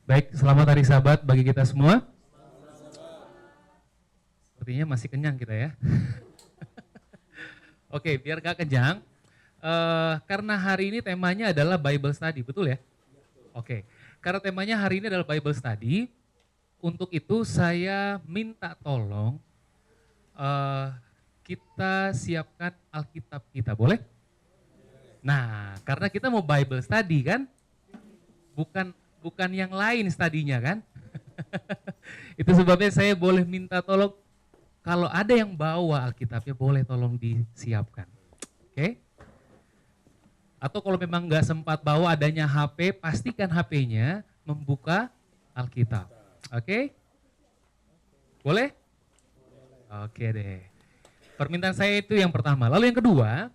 Baik, selamat hari Sabat bagi kita semua. Sepertinya masih kenyang kita ya. Oke, biar gak kenyang, karena hari ini temanya adalah Bible Study, betul ya? Oke, karena temanya hari ini adalah Bible Study, untuk itu saya minta tolong kita siapkan Alkitab kita, boleh? Nah, karena kita mau Bible Study kan, bukan yang lain studinya kan? Itu sebabnya saya boleh minta tolong, kalau ada yang bawa Alkitabnya boleh tolong disiapkan. Oke? Atau kalau memang nggak sempat bawa adanya HP, pastikan HP-nya membuka Alkitab. Oke? Boleh? Oke deh. Permintaan saya itu yang pertama. Lalu yang kedua,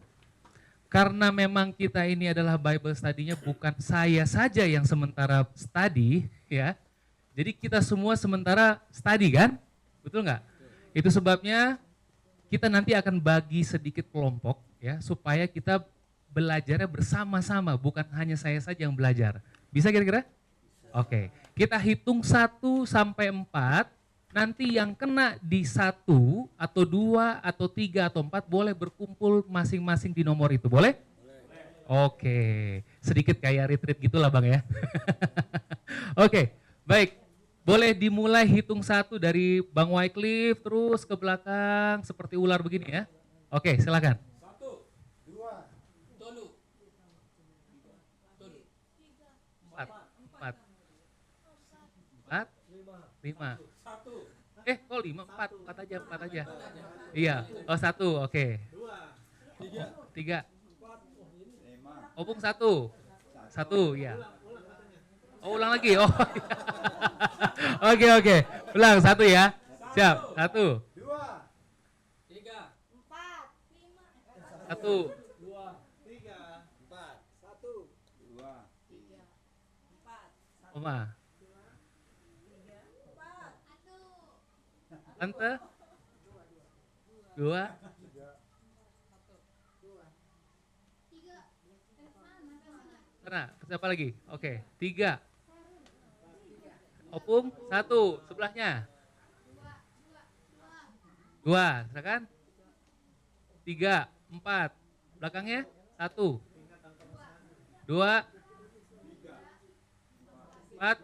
karena memang kita ini adalah Bible study-nya bukan saya saja yang sementara study, ya. Jadi kita semua sementara study kan? Betul nggak? Itu sebabnya kita nanti akan bagi sedikit kelompok ya, supaya kita belajarnya bersama-sama, bukan hanya saya saja yang belajar. Bisa kira-kira? Oke, kita hitung 1 sampai 4, nanti yang kena di 1 atau 2 atau 3 atau 4 boleh berkumpul masing-masing di nomor itu, boleh? Oke, sedikit kayak retreat gitulah Bang ya. Oke, baik. Boleh dimulai hitung 1 dari Bang Wycliffe terus ke belakang seperti ular begini ya. Oke, silakan. 1, 2, 4, 4, 4, 5. Kok 5? 4 aja, 4 aja. Iya, 1, oke. 3. Opung 1. 1, ya. Ulang lagi. Oke. Ulang 1 ya. Siap. 1. 2, 3, 4, 5. 1. 2, 3, 4, 1, 2, 3, 4. Oma. Tante. 2. Mana? Siapa lagi? Oke. 3. Opung 1. Sebelahnya. 2. Silakan. 3, 4. Belakangnya 1. 2. 4.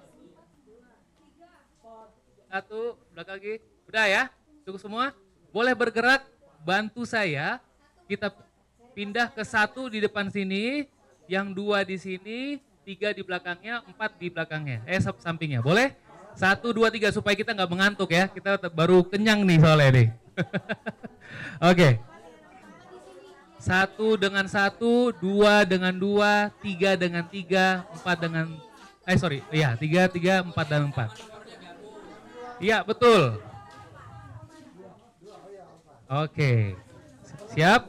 1. Belakang lagi. Udah ya? Cukup semua? Boleh bergerak, bantu saya. Kita pindah ke 1 di depan sini, yang 2 di sini, 3 di belakangnya, 4 di belakangnya. Sampingnya. Boleh? 1, 2, 3 supaya kita nggak mengantuk ya. Kita baru kenyang nih soalnya nih. Oke. 1 dengan 1, 2 dengan 2, 3 dengan 3, 4 dengan 3, 4 dan 4. Iya, betul. Oke. Siap?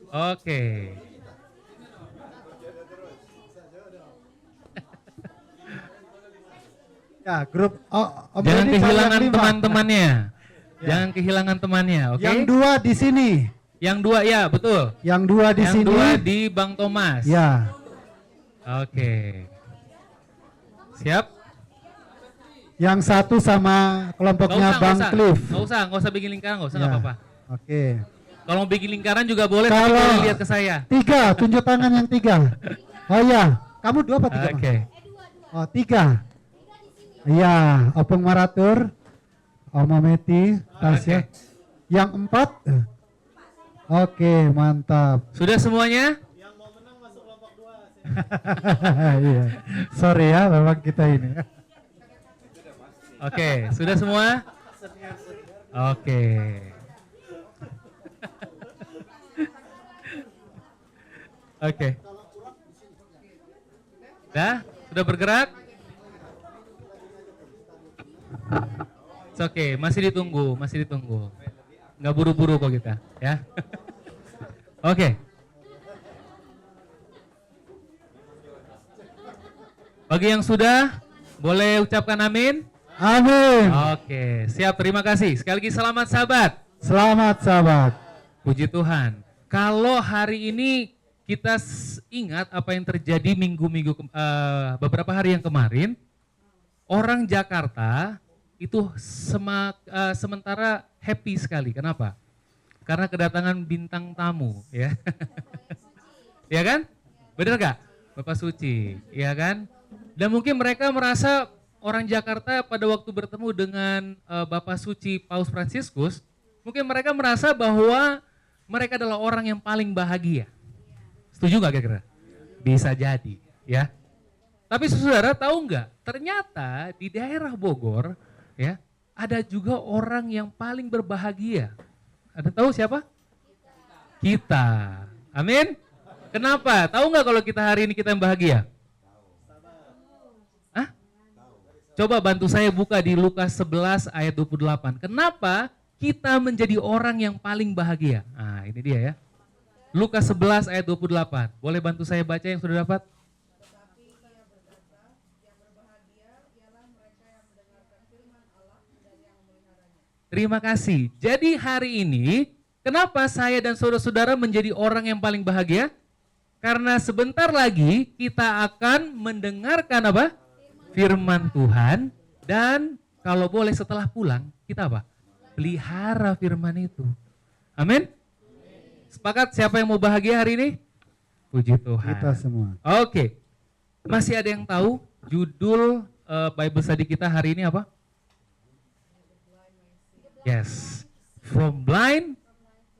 Oke. Ya, grup Jangan Deddy kehilangan cari yang 5. teman-temannya. Ya. Jangan kehilangan temannya, oke? Yang 2 di sini. Yang 2 ya, betul. Yang 2 di Yang sini. 2 di Bang Thomas. Ya. Oke. Siap? Yang 1 sama kelompoknya Bang Cliff. Nggak usah bikin lingkaran, nggak usah, Ya. nggak apa-apa. Oke. Kalau mau bikin lingkaran juga boleh, tapi Kalau boleh lihat ke saya. 3, tunjuk tangan yang 3. Oh ya, kamu 2 apa 3? Oke. Oh 3. Iya, Opung Maratur, Oma Meti, Tasya. Yang 4. Oke, mantap. Sudah semuanya? Yang mau menang masuk kelompok 2. Iya. Sorry ya, memang kita ini. Oke, sudah semua? Oke. Oke. Sudah bergerak? Oke, masih ditunggu. Nggak buru-buru kok kita, ya. Oke. Bagi yang sudah, boleh ucapkan amin. Amin. Oke, siap, terima kasih. Sekali lagi selamat sahabat. Selamat sahabat. Puji Tuhan. Kalau hari ini kita ingat apa yang terjadi beberapa hari yang kemarin, orang Jakarta itu sementara happy sekali. Kenapa? Karena kedatangan bintang tamu, ya. Ya kan? Benar gak? Bapak Suci, ya kan? Dan mungkin mereka merasa orang Jakarta pada waktu bertemu dengan Bapak Suci Paus Fransiskus, mungkin mereka merasa bahwa mereka adalah orang yang paling bahagia. Setuju gak kira-kira? Bisa jadi, ya. Tapi saudara tahu nggak? Ternyata di daerah Bogor, ya, ada juga orang yang paling berbahagia. Ada tahu siapa? Kita. Amin. Kenapa? Tahu nggak kalau kita hari ini kita yang bahagia? Hah? Coba bantu saya buka di Lukas 11 ayat 28. Kenapa kita menjadi orang yang paling bahagia? Nah, ini dia ya. Lukas 11 ayat 28. Boleh bantu saya baca yang sudah dapat? Terima kasih. Jadi hari ini, kenapa saya dan saudara-saudara menjadi orang yang paling bahagia? Karena sebentar lagi kita akan mendengarkan apa? Firman Tuhan. Dan kalau boleh setelah pulang, kita apa? Pelihara firman itu. Amin? Sepakat siapa yang mau bahagia hari ini? Puji Tuhan. Kita semua. Oke. Masih ada yang tahu judul Bible study kita hari ini apa? Yes, from blind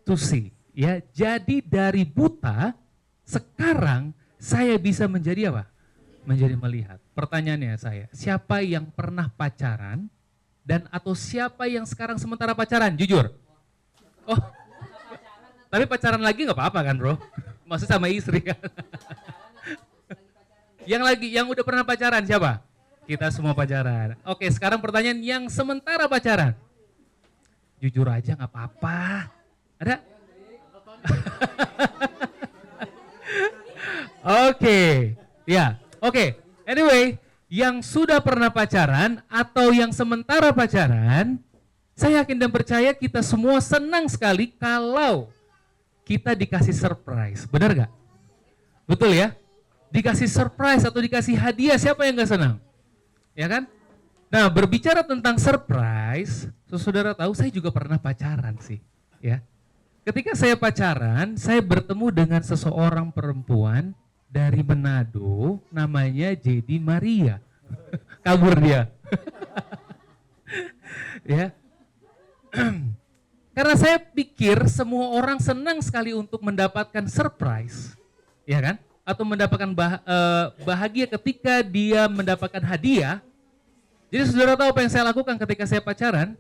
to see. Ya, jadi dari buta sekarang saya bisa menjadi apa? Menjadi melihat. Pertanyaannya saya, siapa yang pernah pacaran dan atau siapa yang sekarang sementara pacaran? Jujur. Oh, tapi pacaran lagi nggak apa-apa kan, bro? Maksud sama istri kan? Yang udah pernah pacaran siapa? Kita semua pacaran. Oke, sekarang pertanyaan yang sementara pacaran. Jujur aja nggak apa-apa. Ada? Oke, ya, oke. Anyway, yang sudah pernah pacaran atau yang sementara pacaran, saya yakin dan percaya kita semua senang sekali kalau kita dikasih surprise. Benar gak? Betul ya? Dikasih surprise atau dikasih hadiah, siapa yang gak senang? Ya kan? Nah, berbicara tentang surprise, saudara tahu saya juga pernah pacaran sih, ya. Ketika saya pacaran, saya bertemu dengan seseorang perempuan dari Manado, namanya Jadi Maria. Kabur dia. Ya. Karena saya pikir semua orang senang sekali untuk mendapatkan surprise, ya kan? Atau mendapatkan bahagia ketika dia mendapatkan hadiah. Jadi saudara tahu apa yang saya lakukan ketika saya pacaran?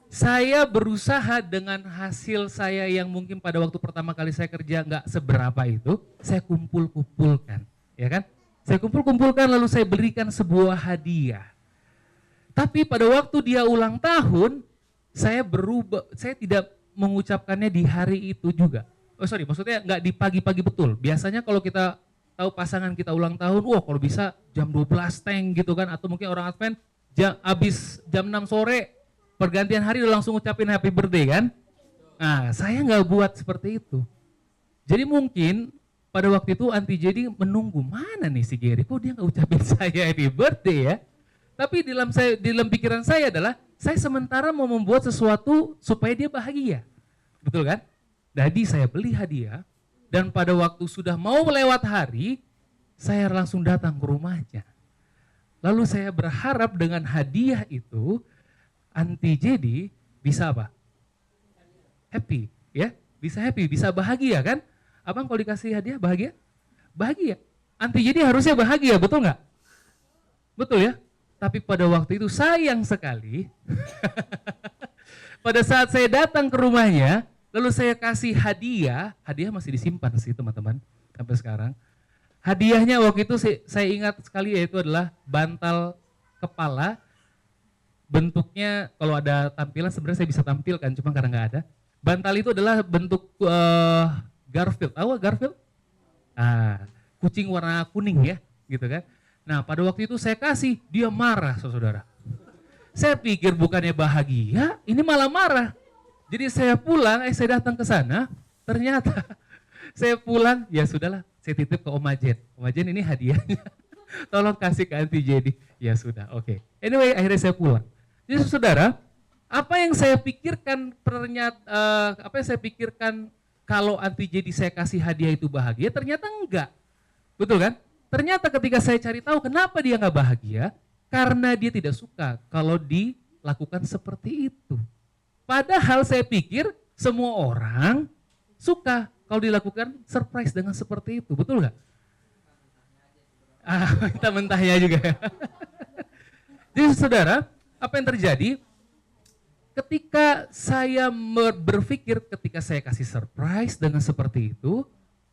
Saya berusaha dengan hasil saya yang mungkin pada waktu pertama kali saya kerja nggak seberapa itu, saya kumpul-kumpulkan, ya kan? Saya kumpul-kumpulkan lalu saya berikan sebuah hadiah. Tapi pada waktu dia ulang tahun, saya tidak mengucapkannya di hari itu juga. Maksudnya nggak di pagi-pagi betul. Biasanya kalau kita tahu pasangan kita ulang tahun, kalau bisa jam 12 gitu kan, atau mungkin orang Advent habis jam 6 sore, pergantian hari udah langsung ucapin happy birthday kan. Nah, saya nggak buat seperti itu. Jadi mungkin pada waktu itu Auntie Jadi menunggu, mana nih si Gary, kok dia nggak ucapin saya happy birthday ya. Tapi dalam pikiran saya adalah, saya sementara mau membuat sesuatu supaya dia bahagia. Betul kan? Jadi saya beli hadiah, dan pada waktu sudah mau melewat hari, saya langsung datang ke rumahnya. Lalu saya berharap dengan hadiah itu, Auntie Jadi bisa apa? Happy, ya? Bisa happy, bisa bahagia kan? Abang kalau dikasih hadiah bahagia? Bahagia. Auntie Jadi harusnya bahagia, betul nggak? Betul ya? Tapi pada waktu itu sayang sekali, pada saat saya datang ke rumahnya, lalu saya kasih hadiah masih disimpan sih teman-teman sampai sekarang. Hadiahnya waktu itu saya ingat sekali, yaitu adalah bantal kepala. Bentuknya kalau ada tampilan sebenarnya saya bisa tampilkan, cuma karena nggak ada. Bantal itu adalah bentuk Garfield, tahu Garfield? Kucing warna kuning ya, gitu kan. Nah pada waktu itu saya kasih, dia marah saudara. Saya pikir bukannya bahagia, ini malah marah. Jadi saya pulang, saya datang ke sana, ternyata saya pulang, ya sudahlah, saya titip ke Om Ajen. Om Ajen ini hadiahnya, tolong kasih ke Auntie Jadi. Ya sudah, oke. Anyway, akhirnya saya pulang. Jadi saudara, apa yang saya pikirkan kalau Auntie Jadi saya kasih hadiah itu bahagia, ternyata enggak. Betul kan? Ternyata ketika saya cari tahu kenapa dia nggak bahagia, karena dia tidak suka kalau dilakukan seperti itu. Padahal saya pikir semua orang suka kalau dilakukan surprise dengan seperti itu, betul nggak? Minta mentahnya juga. Jadi saudara, apa yang terjadi? Ketika saya berpikir, ketika saya kasih surprise dengan seperti itu,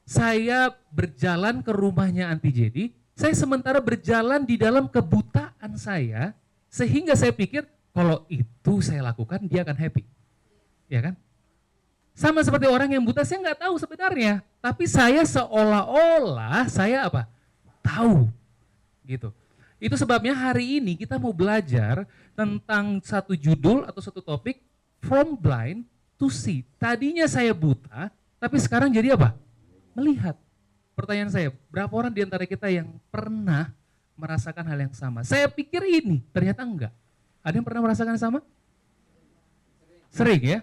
saya berjalan ke rumahnya Auntie Jadi, saya sementara berjalan di dalam kebutaan saya, sehingga saya pikir kalau itu saya lakukan dia akan happy, ya kan? Sama seperti orang yang buta, saya nggak tahu sebenarnya, tapi saya seolah-olah saya apa? Tahu, gitu. Itu sebabnya hari ini kita mau belajar tentang satu judul atau satu topik, from blind to see. Tadinya saya buta, tapi sekarang jadi apa? Melihat. Pertanyaan saya, berapa orang di antara kita yang pernah merasakan hal yang sama? Saya pikir ini, ternyata enggak. Ada yang pernah merasakan yang sama? Sering ya?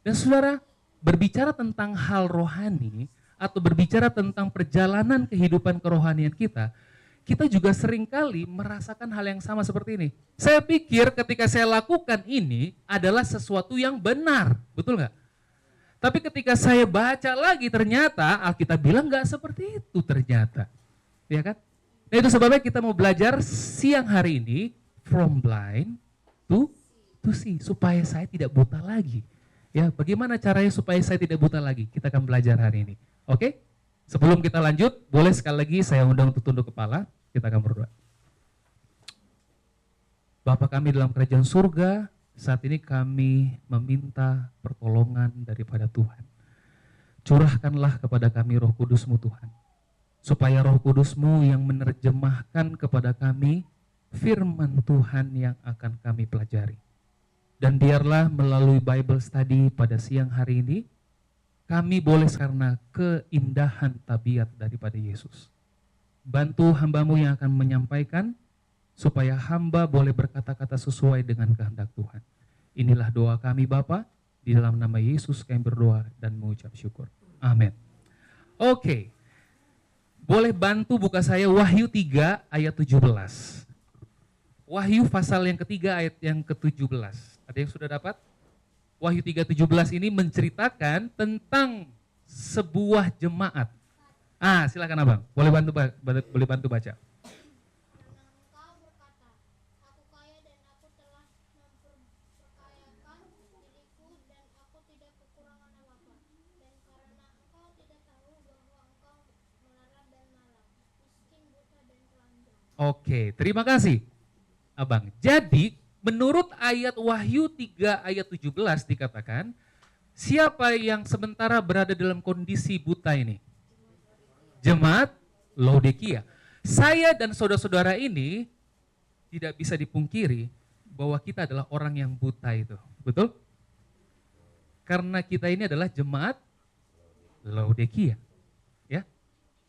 Dan saudara, berbicara tentang hal rohani, atau berbicara tentang perjalanan kehidupan kerohanian kita juga seringkali merasakan hal yang sama seperti ini. Saya pikir ketika saya lakukan ini adalah sesuatu yang benar, betul nggak? Tapi ketika saya baca lagi ternyata Alkitab bilang nggak seperti itu ternyata, ya kan? Nah itu sebabnya kita mau belajar siang hari ini from blind to see, supaya saya tidak buta lagi. Ya, bagaimana caranya supaya saya tidak buta lagi? Kita akan belajar hari ini. Oke? Sebelum kita lanjut, boleh sekali lagi saya undang untuk tunduk kepala, kita akan berdoa. Bapa kami dalam kerajaan surga, saat ini kami meminta pertolongan daripada Tuhan. Curahkanlah kepada kami Roh Kudus-Mu Tuhan, supaya Roh Kudus-Mu yang menerjemahkan kepada kami firman Tuhan yang akan kami pelajari. Dan biarlah melalui Bible study pada siang hari ini, kami boleh karena keindahan tabiat daripada Yesus. Bantu hamba-Mu yang akan menyampaikan, supaya hamba boleh berkata-kata sesuai dengan kehendak Tuhan. Inilah doa kami Bapa, di dalam nama Yesus kami berdoa dan mengucap syukur. Amin. Oke. Boleh bantu buka saya Wahyu 3 ayat 17. Wahyu pasal yang ketiga ayat yang ke-17. Ada yang sudah dapat? Wahyu 3:17 ini menceritakan tentang sebuah jemaat. Silakan Abang. Boleh bantu baca. Oke, terima kasih Abang. Jadi menurut ayat Wahyu 3 ayat 17 dikatakan, siapa yang sementara berada dalam kondisi buta ini? Jemaat Laodikia. Saya dan saudara-saudara ini tidak bisa dipungkiri bahwa kita adalah orang yang buta itu. Betul? Karena kita ini adalah jemaat Laodikia. Ya.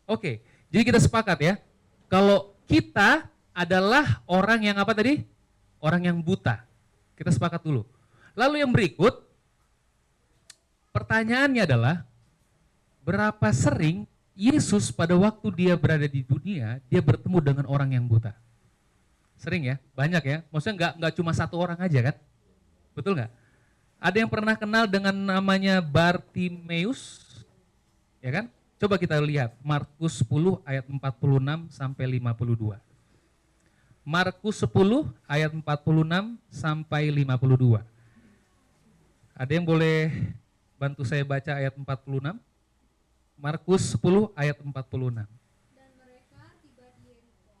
Oke, jadi kita sepakat ya. Kalau kita adalah orang yang apa tadi? Orang yang buta. Kita sepakat dulu. Lalu yang berikut, pertanyaannya adalah, berapa sering Yesus pada waktu dia berada di dunia, dia bertemu dengan orang yang buta? Sering ya? Banyak ya? Maksudnya nggak cuma satu orang aja kan? Betul nggak? Ada yang pernah kenal dengan namanya Bartimeus? Ya kan? Coba kita lihat Markus 10 ayat 46 sampai 52. Markus 10 ayat 46 sampai 52. Ada yang boleh bantu saya baca ayat 46? Markus 10 ayat 46. Dan mereka tiba di Yeriko.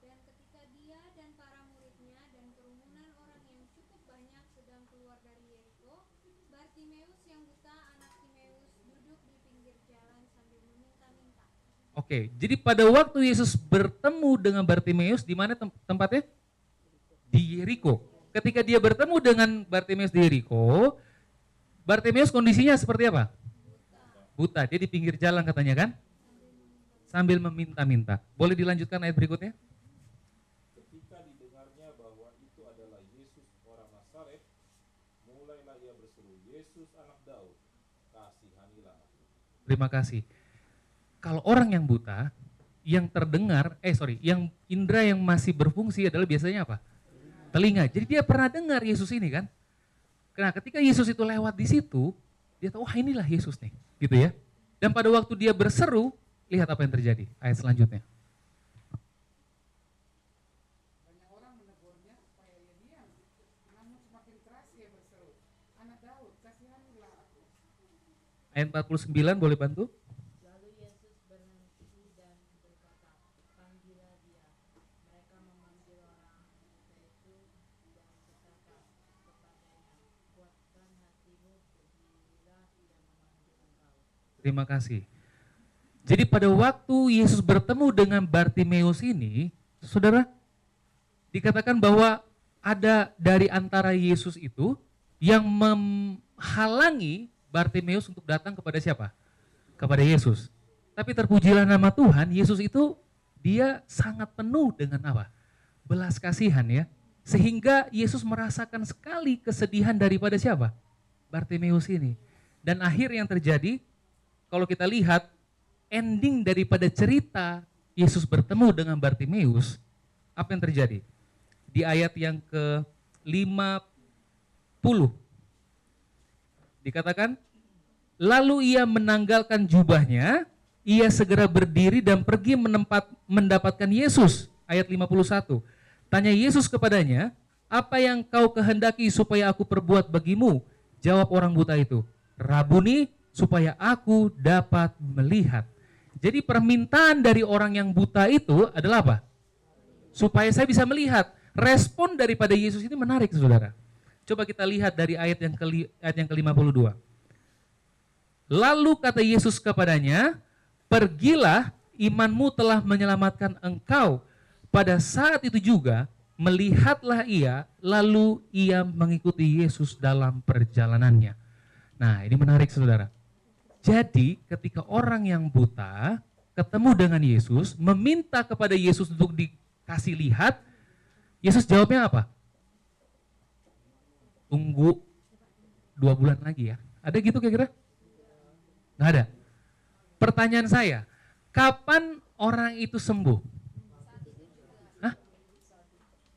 Dan ketika dia dan para muridnya dan kerumunan orang yang cukup banyak sedang keluar dari Yeriko, Bartimeus yang buta anak Timeus duduk di pinggir jalan sambil meminta-minta. Oke, jadi pada waktu Yesus bertemu dengan Bartimeus, di mana tempatnya? Di Yeriko. ketika dia bertemu dengan Bartimeus di Yeriko, Bartimeus kondisinya seperti apa? Buta. Dia di pinggir jalan katanya kan? Sambil meminta-minta. Boleh dilanjutkan ayat berikutnya? Ketika didengarnya bahwa itu adalah Yesus orang Nazaret, mulailah ia berseru, Yesus anak Daud, kasihanilah aku. Terima kasih. Kalau orang yang buta, yang terdengar, yang indera yang masih berfungsi adalah biasanya apa? Telinga. Jadi dia pernah dengar Yesus ini kan? Nah, ketika Yesus itu lewat di situ, dia tahu, wah inilah Yesus nih, gitu ya. Dan pada waktu dia berseru, lihat apa yang terjadi. Ayat selanjutnya. Banyak orang menegurnya supaya ia diam, namun semakin keras ia berseru, anak Daud, kasihanilah aku. Ayat 49 boleh bantu? Lalu Yesus berhenti dan berkata, panggillah dia. Mereka memanggil orang buta itu dan berkata kepadanya, kuatkan hatimu, berdirilah, ia memanggil engkau. Terima kasih. Jadi pada waktu Yesus bertemu dengan Bartimeus ini, saudara, dikatakan bahwa ada dari antara Yesus itu yang menghalangi Bartimeus untuk datang kepada siapa? Kepada Yesus. Tapi terpujilah nama Tuhan, Yesus itu dia sangat penuh dengan apa? Belas kasihan ya. Sehingga Yesus merasakan sekali kesedihan daripada siapa? Bartimeus ini. Dan akhir yang terjadi, kalau kita lihat ending daripada cerita Yesus bertemu dengan Bartimeus, apa yang terjadi? Di ayat yang ke-50 dikatakan, lalu ia menanggalkan jubahnya, ia segera berdiri dan pergi mendapatkan Yesus. Ayat 51. Tanya Yesus kepadanya, apa yang kau kehendaki supaya aku perbuat bagimu? Jawab orang buta itu, Rabuni, supaya aku dapat melihat. Jadi permintaan dari orang yang buta itu adalah apa? Supaya saya bisa melihat. Respon daripada Yesus ini menarik, saudara. Coba kita lihat dari ayat yang ke-52. Lalu kata Yesus kepadanya, pergilah, imanmu telah menyelamatkan engkau. Pada saat itu juga, melihatlah ia, lalu ia mengikuti Yesus dalam perjalanannya. Nah, ini menarik, saudara. Jadi ketika orang yang buta ketemu dengan Yesus, meminta kepada Yesus untuk dikasih lihat, Yesus jawabnya apa? Tunggu 2 bulan lagi ya. Ada gitu kira-kira? Nggak ada. Pertanyaan saya, kapan orang itu sembuh? Hah?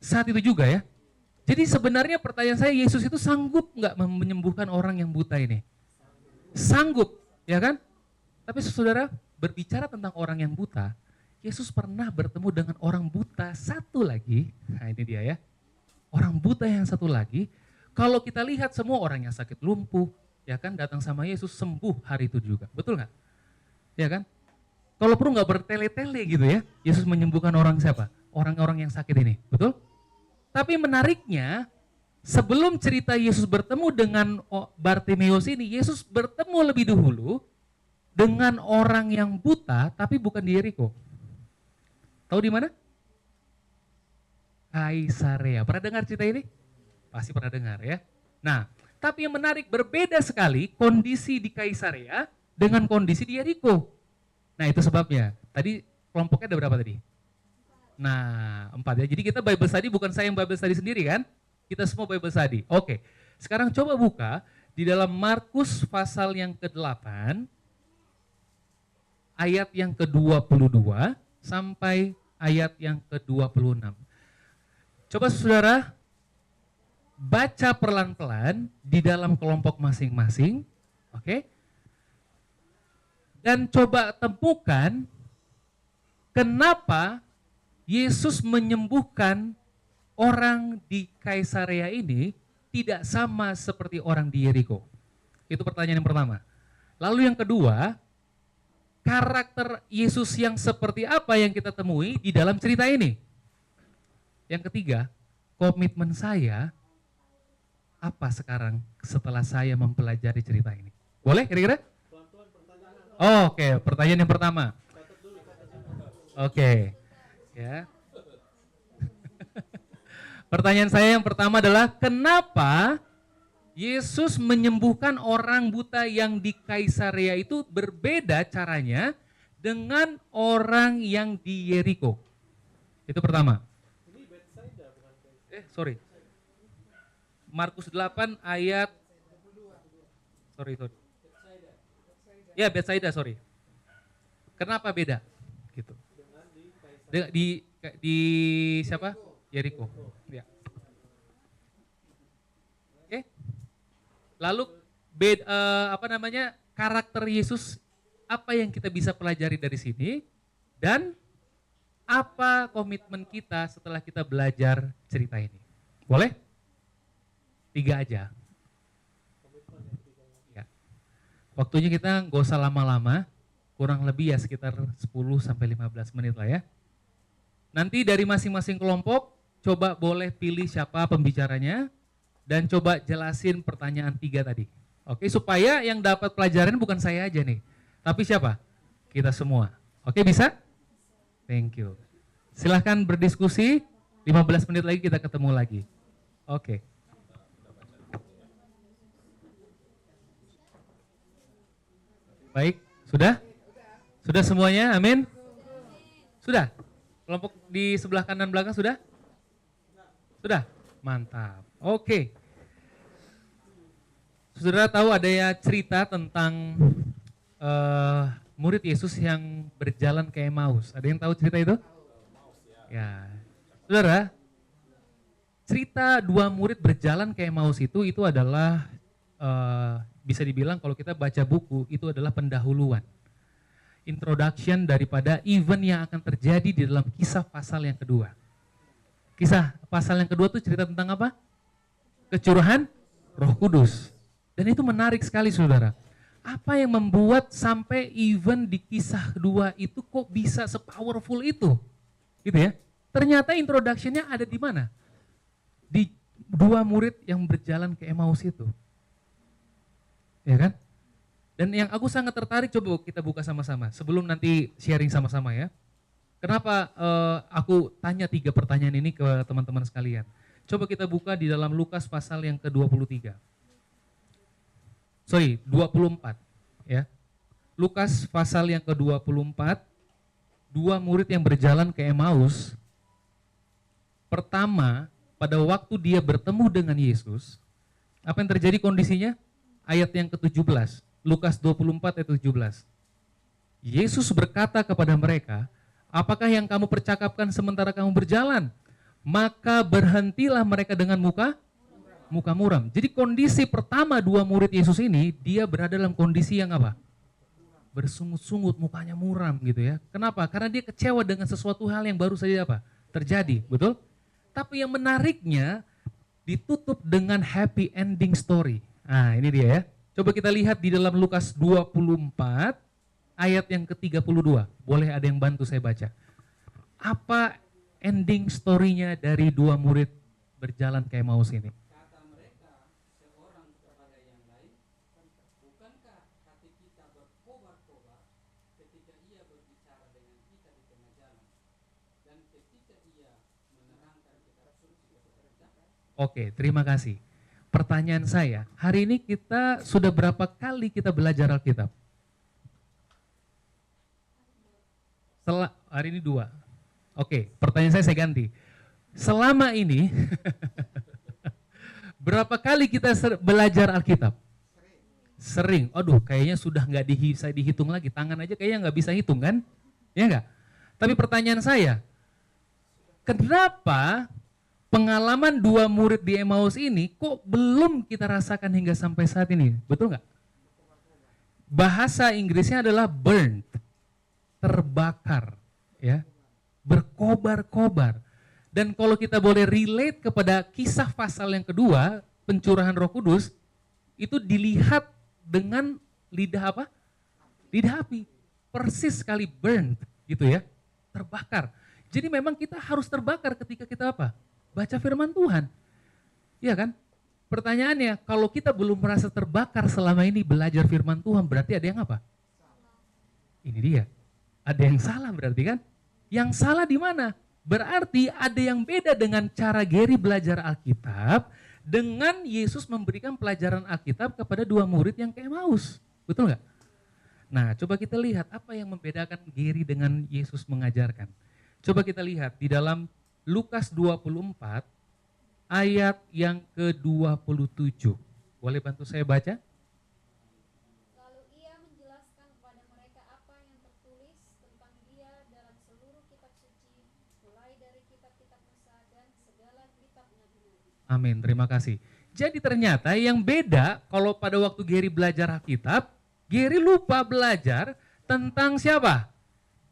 Saat itu juga ya? Jadi sebenarnya pertanyaan saya, Yesus itu sanggup nggak menyembuhkan orang yang buta ini? Sanggup. Ya kan? Tapi saudara, berbicara tentang orang yang buta, Yesus pernah bertemu dengan orang buta satu lagi. Nah ini dia ya. Orang buta yang satu lagi, kalau kita lihat semua orang yang sakit lumpuh, ya kan, datang sama Yesus sembuh hari itu juga. Betul nggak? Ya kan? Kalau perlu nggak bertele-tele gitu ya, Yesus menyembuhkan orang siapa? Orang-orang yang sakit ini. Betul? Tapi menariknya, sebelum cerita Yesus bertemu dengan Bartimeus ini, Yesus bertemu lebih dahulu dengan orang yang buta, tapi bukan di Yeriko. Tahu di mana? Kaisarea. Pernah dengar cerita ini? Pasti pernah dengar ya. Nah, tapi yang menarik, berbeda sekali kondisi di Kaisarea dengan kondisi di Yeriko. Nah, itu sebabnya. Tadi kelompoknya ada berapa tadi? Nah, 4 ya. Jadi kita Bible study, bukan saya yang Bible study sendiri kan? Kita semua Bible study. Oke. Sekarang coba buka di dalam Markus pasal yang ke-8 ayat yang ke-22 sampai ayat yang ke-26. Coba saudara baca pelan-pelan di dalam kelompok masing-masing, oke? Dan coba temukan kenapa Yesus menyembuhkan orang di Kaisarea ini tidak sama seperti orang di Yeriko. Itu pertanyaan yang pertama. Lalu yang kedua, karakter Yesus yang seperti apa yang kita temui di dalam cerita ini? Yang ketiga, komitmen saya apa sekarang setelah saya mempelajari cerita ini? Boleh kira-kira? Oke, pertanyaan yang pertama. Oke. Ya. Pertanyaan saya yang pertama adalah kenapa Yesus menyembuhkan orang buta yang di Kaisarea itu berbeda caranya dengan orang yang di Yeriko? Itu pertama. Sorry. Markus 8 ayat sorry. Ya, Betsaida, sorry. Kenapa beda? Gitu. Di siapa? Yeriko. Ya. Oke. Lalu karakter Yesus apa yang kita bisa pelajari dari sini dan apa komitmen kita setelah kita belajar cerita ini? Boleh? 3 aja. Ya. Waktunya kita nggak usah lama-lama, kurang lebih ya sekitar 10-15 menit lah ya. Nanti dari masing-masing kelompok, coba boleh pilih siapa pembicaranya, dan coba jelasin pertanyaan 3 tadi. Oke, supaya yang dapat pelajaran bukan saya aja nih, tapi siapa? Kita semua. Oke, bisa? Thank you. Silahkan berdiskusi, 15 menit lagi kita ketemu lagi. Oke. Baik, sudah? Sudah semuanya, amin? Sudah? Kelompok di sebelah kanan belakang sudah? Sudah? Mantap. Oke. Saudara tahu ada ya cerita tentang murid Yesus yang berjalan ke Emmaus. Ada yang tahu cerita itu? Ya. Saudara, cerita 2 murid berjalan ke Emmaus itu adalah bisa dibilang kalau kita baca buku itu adalah pendahuluan. Introduction daripada event yang akan terjadi di dalam kisah pasal yang kedua. Kisah pasal yang kedua itu cerita tentang apa? Kecurahan Roh Kudus. Dan itu menarik sekali saudara. Apa yang membuat sampai event di kisah kedua itu kok bisa sepowerful itu? Gitu ya. Ternyata introduction-nya ada di mana? Di 2 murid yang berjalan ke Emmaus itu. Ya kan? Dan yang aku sangat tertarik, coba kita buka sama-sama. Sebelum nanti sharing sama-sama ya. Kenapa aku tanya 3 pertanyaan ini ke teman-teman sekalian. Coba kita buka di dalam Lukas pasal yang ke-23. 24 ya. Lukas pasal yang ke-24, 2 murid yang berjalan ke Emmaus. Pertama, pada waktu dia bertemu dengan Yesus, apa yang terjadi kondisinya? Ayat yang ke-17, Lukas 24 ayat 17. Yesus berkata kepada mereka, apakah yang kamu percakapkan sementara kamu berjalan? Maka berhentilah mereka dengan muka muram. Jadi kondisi pertama 2 murid Yesus ini, dia berada dalam kondisi yang apa? Bersungut-sungut, mukanya muram gitu ya. Kenapa? Karena dia kecewa dengan sesuatu hal yang baru saja apa? Terjadi, betul? Tapi yang menariknya, ditutup dengan happy ending story. Nah ini dia ya. Coba kita lihat di dalam Lukas 24 ayat yang ke-32. Boleh ada yang bantu saya baca. Apa ending story-nya dari 2 murid berjalan ke Emmaus ini? Kata mereka seorang kepada yang lain, bukankah hati kita berkobar-kobar ketika ia berbicara dengan kita di tengah jalan dan ketika ia menerangkan kita bekerja? Oke, terima kasih. Pertanyaan saya, hari ini kita sudah berapa kali kita belajar Alkitab? Hari ini 2. Oke, pertanyaan saya ganti. Selama ini, berapa kali kita belajar Alkitab? Sering. Aduh, kayaknya sudah nggak bisa dihitung lagi. Tangan aja kayaknya nggak bisa hitung kan? Ya nggak? Tapi pertanyaan saya, kenapa pengalaman 2 murid di Emmaus ini kok belum kita rasakan hingga sampai saat ini? Betul nggak? Bahasa Inggrisnya adalah burnt, terbakar, ya, berkobar-kobar. Dan kalau kita boleh relate kepada kisah pasal yang kedua, pencurahan Roh Kudus, itu dilihat dengan lidah apa? Lidah api, persis sekali burnt, gitu ya, terbakar. Jadi memang kita harus terbakar ketika kita apa? Baca firman Tuhan. Iya kan? Pertanyaannya, kalau kita belum merasa terbakar selama ini belajar firman Tuhan, berarti ada yang apa? Ini dia. Ada yang salah berarti kan? Yang salah di mana? Berarti ada yang beda dengan cara Gary belajar Alkitab dengan Yesus memberikan pelajaran Alkitab kepada dua murid yang ke Emmaus. Betul nggak? Nah, coba kita lihat apa yang membedakan Gary dengan Yesus mengajarkan. Coba kita lihat di dalam Lukas 24 ayat yang ke-27. Boleh bantu saya baca? Lalu ia menjelaskan kepada mereka apa yang tertulis tentang dia dalam seluruh kitab suci, mulai dari kitab-kitab Musa dan segala kitab nabi-nabi. Amin, terima kasih. Jadi ternyata yang beda kalau pada waktu Gary belajar Alkitab, Gary lupa belajar tentang siapa?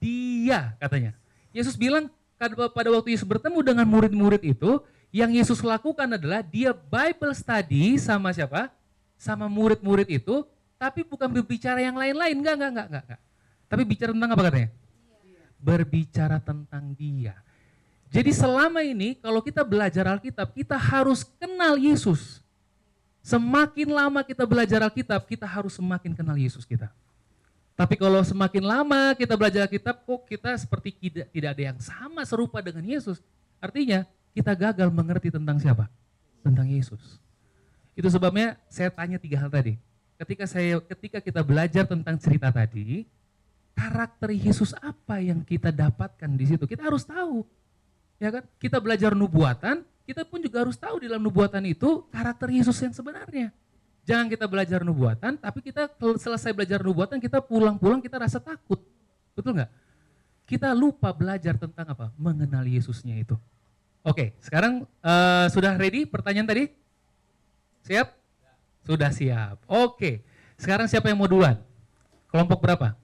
Dia katanya. Yesus bilang pada waktu Yesus bertemu dengan murid-murid itu, yang Yesus lakukan adalah dia Bible study sama siapa? Sama murid-murid itu, tapi bukan berbicara yang lain-lain, enggak. Tapi bicara tentang apa katanya? Berbicara tentang dia. Jadi selama ini kalau kita belajar Alkitab, kita harus kenal Yesus. Semakin lama kita belajar Alkitab, kita harus semakin kenal Yesus kita. Tapi kalau semakin lama kita belajar Alkitab, kok kita seperti tidak ada yang sama serupa dengan Yesus. Artinya kita gagal mengerti tentang siapa? Tentang Yesus. Itu sebabnya saya tanya 3 hal tadi. Ketika kita belajar tentang cerita tadi, karakter Yesus apa yang kita dapatkan di situ? Kita harus tahu. Ya kan? Kita belajar nubuatan, kita pun juga harus tahu di dalam nubuatan itu karakter Yesus yang sebenarnya. Jangan kita belajar nubuatan, tapi kita selesai belajar nubuatan, kita pulang-pulang kita rasa takut. Betul nggak? Kita lupa belajar tentang apa? Mengenal Yesusnya itu. Oke, sekarang sudah ready pertanyaan tadi? Siap? Sudah siap. Oke, sekarang siapa yang mau duluan? Kelompok berapa?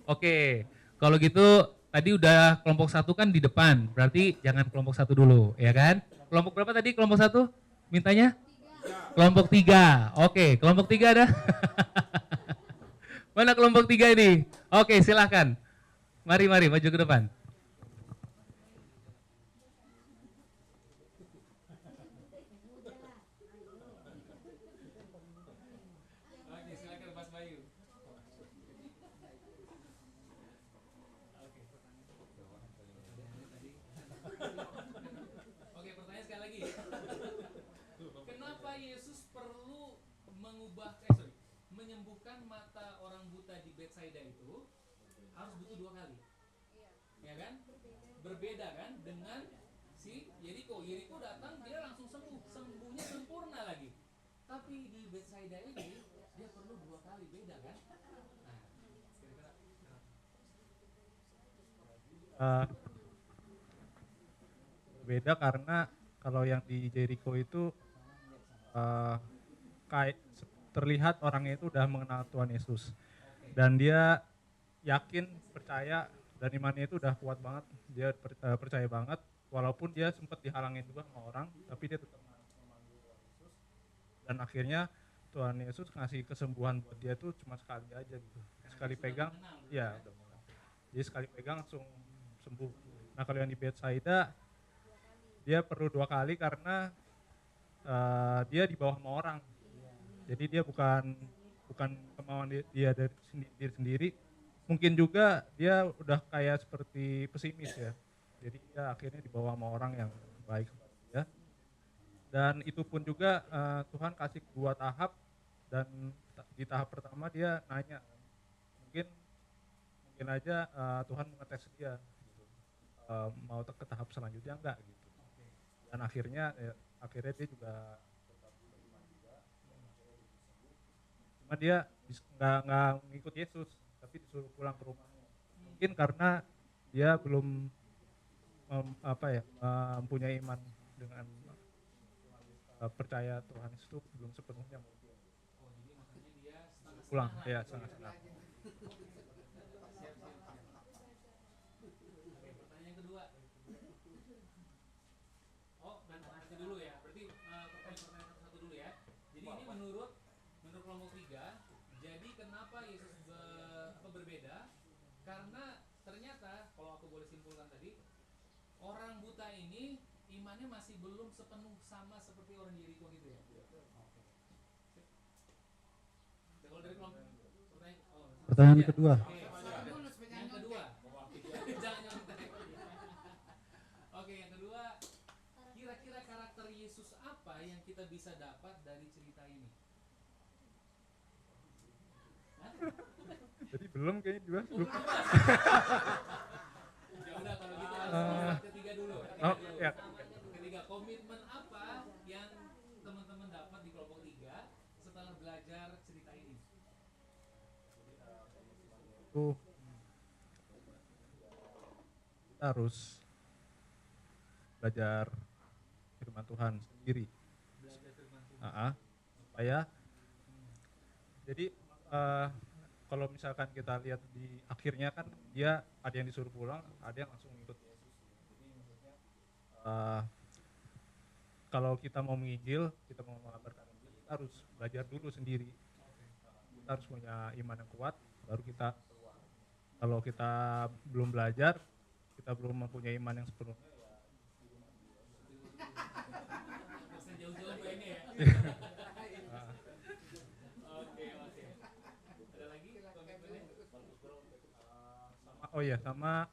Oke, kalau gitu tadi udah kelompok 1 kan di depan, berarti jangan kelompok 1 dulu, ya kan? Kelompok berapa tadi kelompok 1? Mintanya? Kelompok 3. Oke, kelompok 3 ada? Mana kelompok 3 ini? Oke, silakan. Mari maju ke depan. Oke, silakan Mas Bayu. Oke, pertanyaan sekali lagi. Kenapa Yesus perlu menyembuhkan mata orang buta di Betsaida itu harus butuh 2 kali? Ya kan? Berbeda kan dengan si Yeriko. Yeriko datang dia langsung sembuh, sembuhnya sempurna lagi. Tapi di Betsaida ini dia perlu 2 kali, beda kan? Nah, kira-kira Beda karena kalau yang di Jericho itu kayak terlihat orangnya itu udah mengenal Tuhan Yesus dan dia yakin, percaya, dan imannya itu udah kuat banget. Dia percaya banget walaupun dia sempat dihalangin juga sama orang, tapi dia tetap memanggil Tuhan Yesus. Dan akhirnya Tuhan Yesus ngasih kesembuhan buat dia tuh cuma sekali aja gitu. Sekali pegang, ya udah mengenal. Jadi sekali pegang langsung sembuh. Nah kalau yang di Betsaida dia perlu 2 kali karena dia di bawah sama orang. Jadi dia bukan kemauan dia dari diri sendiri. Mungkin juga dia udah kayak seperti pesimis ya. Jadi dia akhirnya dibawa sama orang yang baik seperti dia. Dan itu pun juga Tuhan kasih 2 tahap, dan di tahap pertama dia nanya, mungkin aja Tuhan mengetes dia gitu. Mau ke tahap selanjutnya enggak gitu. Dan akhirnya dia juga tetap beriman juga. Cuma dia nggak ngikut Yesus, tapi disuruh pulang ke rumahnya. Mungkin karena dia belum mempunyai iman dengan percaya Tuhan itu belum sepenuhnya mungkin. Oh, jadi makanya dia Pulang, ya setengah-setengah. Oke, pertanyaan kedua. Oh, nanti dulu ya. Berarti pertanyaan satu dulu ya. Jadi ini menurut kelompok 3, jadi kenapa Yesus berbeda? Karena ternyata kalau aku boleh simpulkan tadi, orang buta ini imannya masih belum sepenuh sama seperti orang Yeriko gitu ya. Oke. Kalau dari kelompok pertanyaan, Pertanyaan kedua. Yang kedua. Jangan. Oke, yang kedua, kira-kira karakter Yesus apa yang kita bisa dapat dari cerita ini? Jadi belum kayaknya dua. Belum. Ya udah kalau gitu langsung ketiga dulu. Oh, ya. Ketiga, komitmen apa yang teman-teman dapat di kelompok 3 setelah belajar cerita ini? Tuh. Kita harus belajar firman Tuhan sendiri. Supaya jadi kalau misalkan kita lihat di akhirnya kan dia ada yang disuruh pulang, ada yang langsung ikut Yesus. Jadi maksudnya kalau kita mau menginjil, kita mau mengabarkan Injil, kita harus belajar dulu sendiri. Kita harus punya iman yang kuat, baru kita keluar. Kalau kita belum belajar, kita belum mempunyai iman yang sepenuhnya, ya di rumah dia. Jauh-jauh gue ini ya. Oke. Ada lagi komitmennya? Sama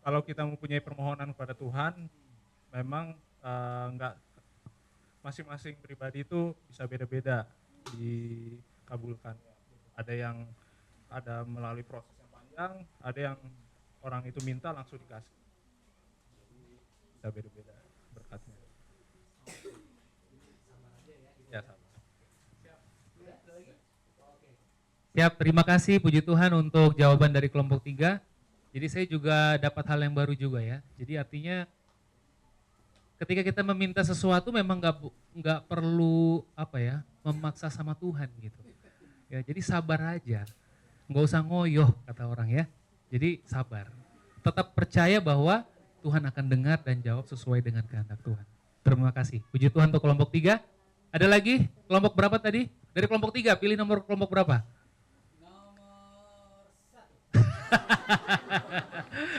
kalau kita mempunyai permohonan kepada Tuhan, memang enggak masing-masing pribadi itu bisa beda-beda dikabulkannya. Ada yang ada melalui proses yang panjang, ada yang orang itu minta langsung dikasih. Jadi bisa beda-beda berkatnya. Ya, sama. Siap, terima kasih puji Tuhan untuk jawaban dari kelompok 3. Jadi saya juga dapat hal yang baru juga ya. Jadi artinya ketika kita meminta sesuatu memang nggak perlu memaksa sama Tuhan gitu. Ya, jadi sabar aja, nggak usah ngoyoh kata orang ya. Jadi sabar, tetap percaya bahwa Tuhan akan dengar dan jawab sesuai dengan kehendak Tuhan. Terima kasih, puji Tuhan untuk kelompok 3. Ada lagi kelompok berapa tadi? Dari kelompok 3 pilih nomor kelompok berapa?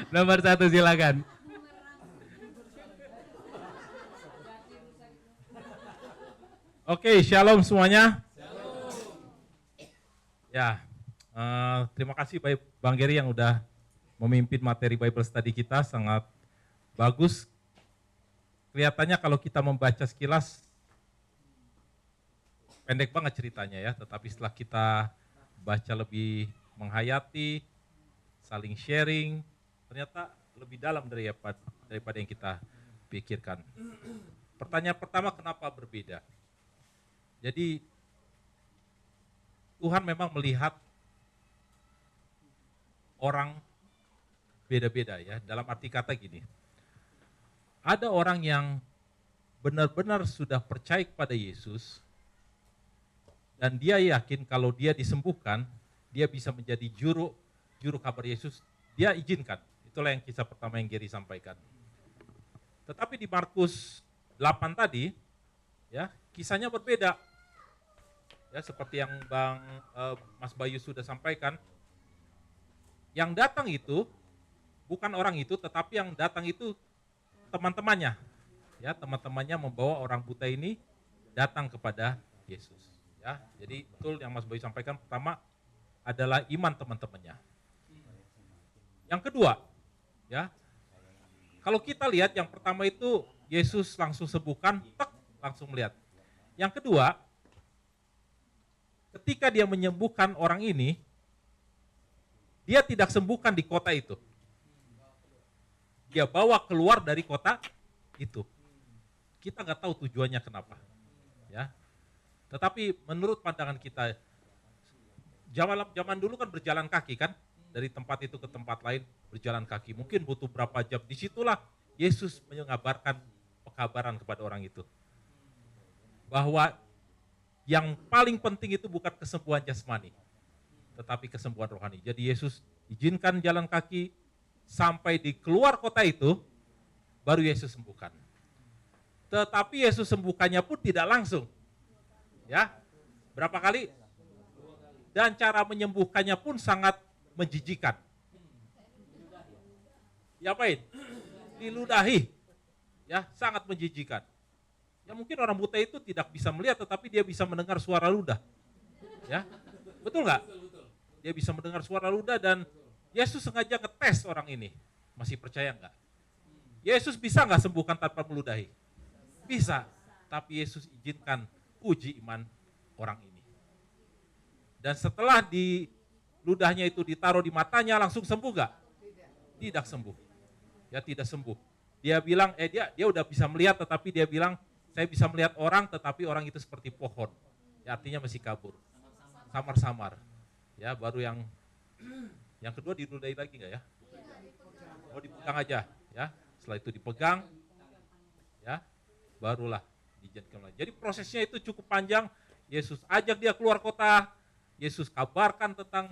Nomor 1 silakan. Oke, shalom semuanya. Ya, terima kasih Bang Geri yang udah memimpin materi Bible Study kita, sangat bagus. Kelihatannya kalau kita membaca sekilas, pendek banget ceritanya ya, tetapi setelah kita baca lebih menghayati, saling sharing, ternyata lebih dalam daripada yang kita pikirkan. Pertanyaan pertama, kenapa berbeda? Jadi Tuhan memang melihat orang beda-beda ya, dalam arti kata gini, ada orang yang benar-benar sudah percaya kepada Yesus, dan dia yakin kalau dia disembuhkan, dia bisa menjadi juru kabar Yesus, dia izinkan. Itulah yang kisah pertama yang Geri sampaikan. Tetapi di Markus 8 tadi, ya kisahnya berbeda. Ya seperti yang Mas Bayu sudah sampaikan, yang datang itu bukan orang itu, tetapi yang datang itu teman-temannya. Ya, teman-temannya membawa orang buta ini datang kepada Yesus. Ya, jadi betul yang Mas Bayu sampaikan, pertama adalah iman teman-temannya. Yang kedua, ya, kalau kita lihat yang pertama itu Yesus langsung sembuhkan, langsung melihat. Yang kedua, ketika dia menyembuhkan orang ini, dia tidak sembuhkan di kota itu. Dia bawa keluar dari kota itu. Kita nggak tahu tujuannya kenapa. Ya. Tetapi menurut pandangan kita, zaman dulu kan berjalan kaki kan, dari tempat itu ke tempat lain berjalan kaki. Mungkin butuh berapa jam. Disitulah Yesus mengabarkan pekabaran kepada orang itu. Bahwa yang paling penting itu bukan kesembuhan jasmani, tetapi kesembuhan rohani. Jadi Yesus izinkan jalan kaki sampai di keluar kota itu, baru Yesus sembuhkan. Tetapi Yesus sembuhkannya pun tidak langsung. Ya, berapa kali? Dan cara menyembuhkannya pun sangat menjijikan. Diapain? Diludahi. Ya, sangat menjijikan. Ya mungkin orang buta itu tidak bisa melihat, tetapi dia bisa mendengar suara ludah. Ya, betul nggak? Dia bisa mendengar suara ludah dan Yesus sengaja ngetes orang ini. Masih percaya nggak? Yesus bisa nggak sembuhkan tanpa meludahi? Bisa, tapi Yesus izinkan uji iman orang ini. Dan setelah di ludahnya itu ditaruh di matanya, langsung sembuh nggak? Tidak sembuh. Ya, tidak sembuh. Dia bilang, dia udah bisa melihat, tetapi dia bilang, saya bisa melihat orang, tetapi orang itu seperti pohon. Ya, artinya masih kabur. Samar-samar. Ya, baru yang kedua diludahi lagi nggak ya? Oh, dipegang aja. Ya, setelah itu dipegang, ya, barulah diizinkan lagi. Jadi prosesnya itu cukup panjang. Yesus ajak dia keluar kota. Yesus kabarkan tentang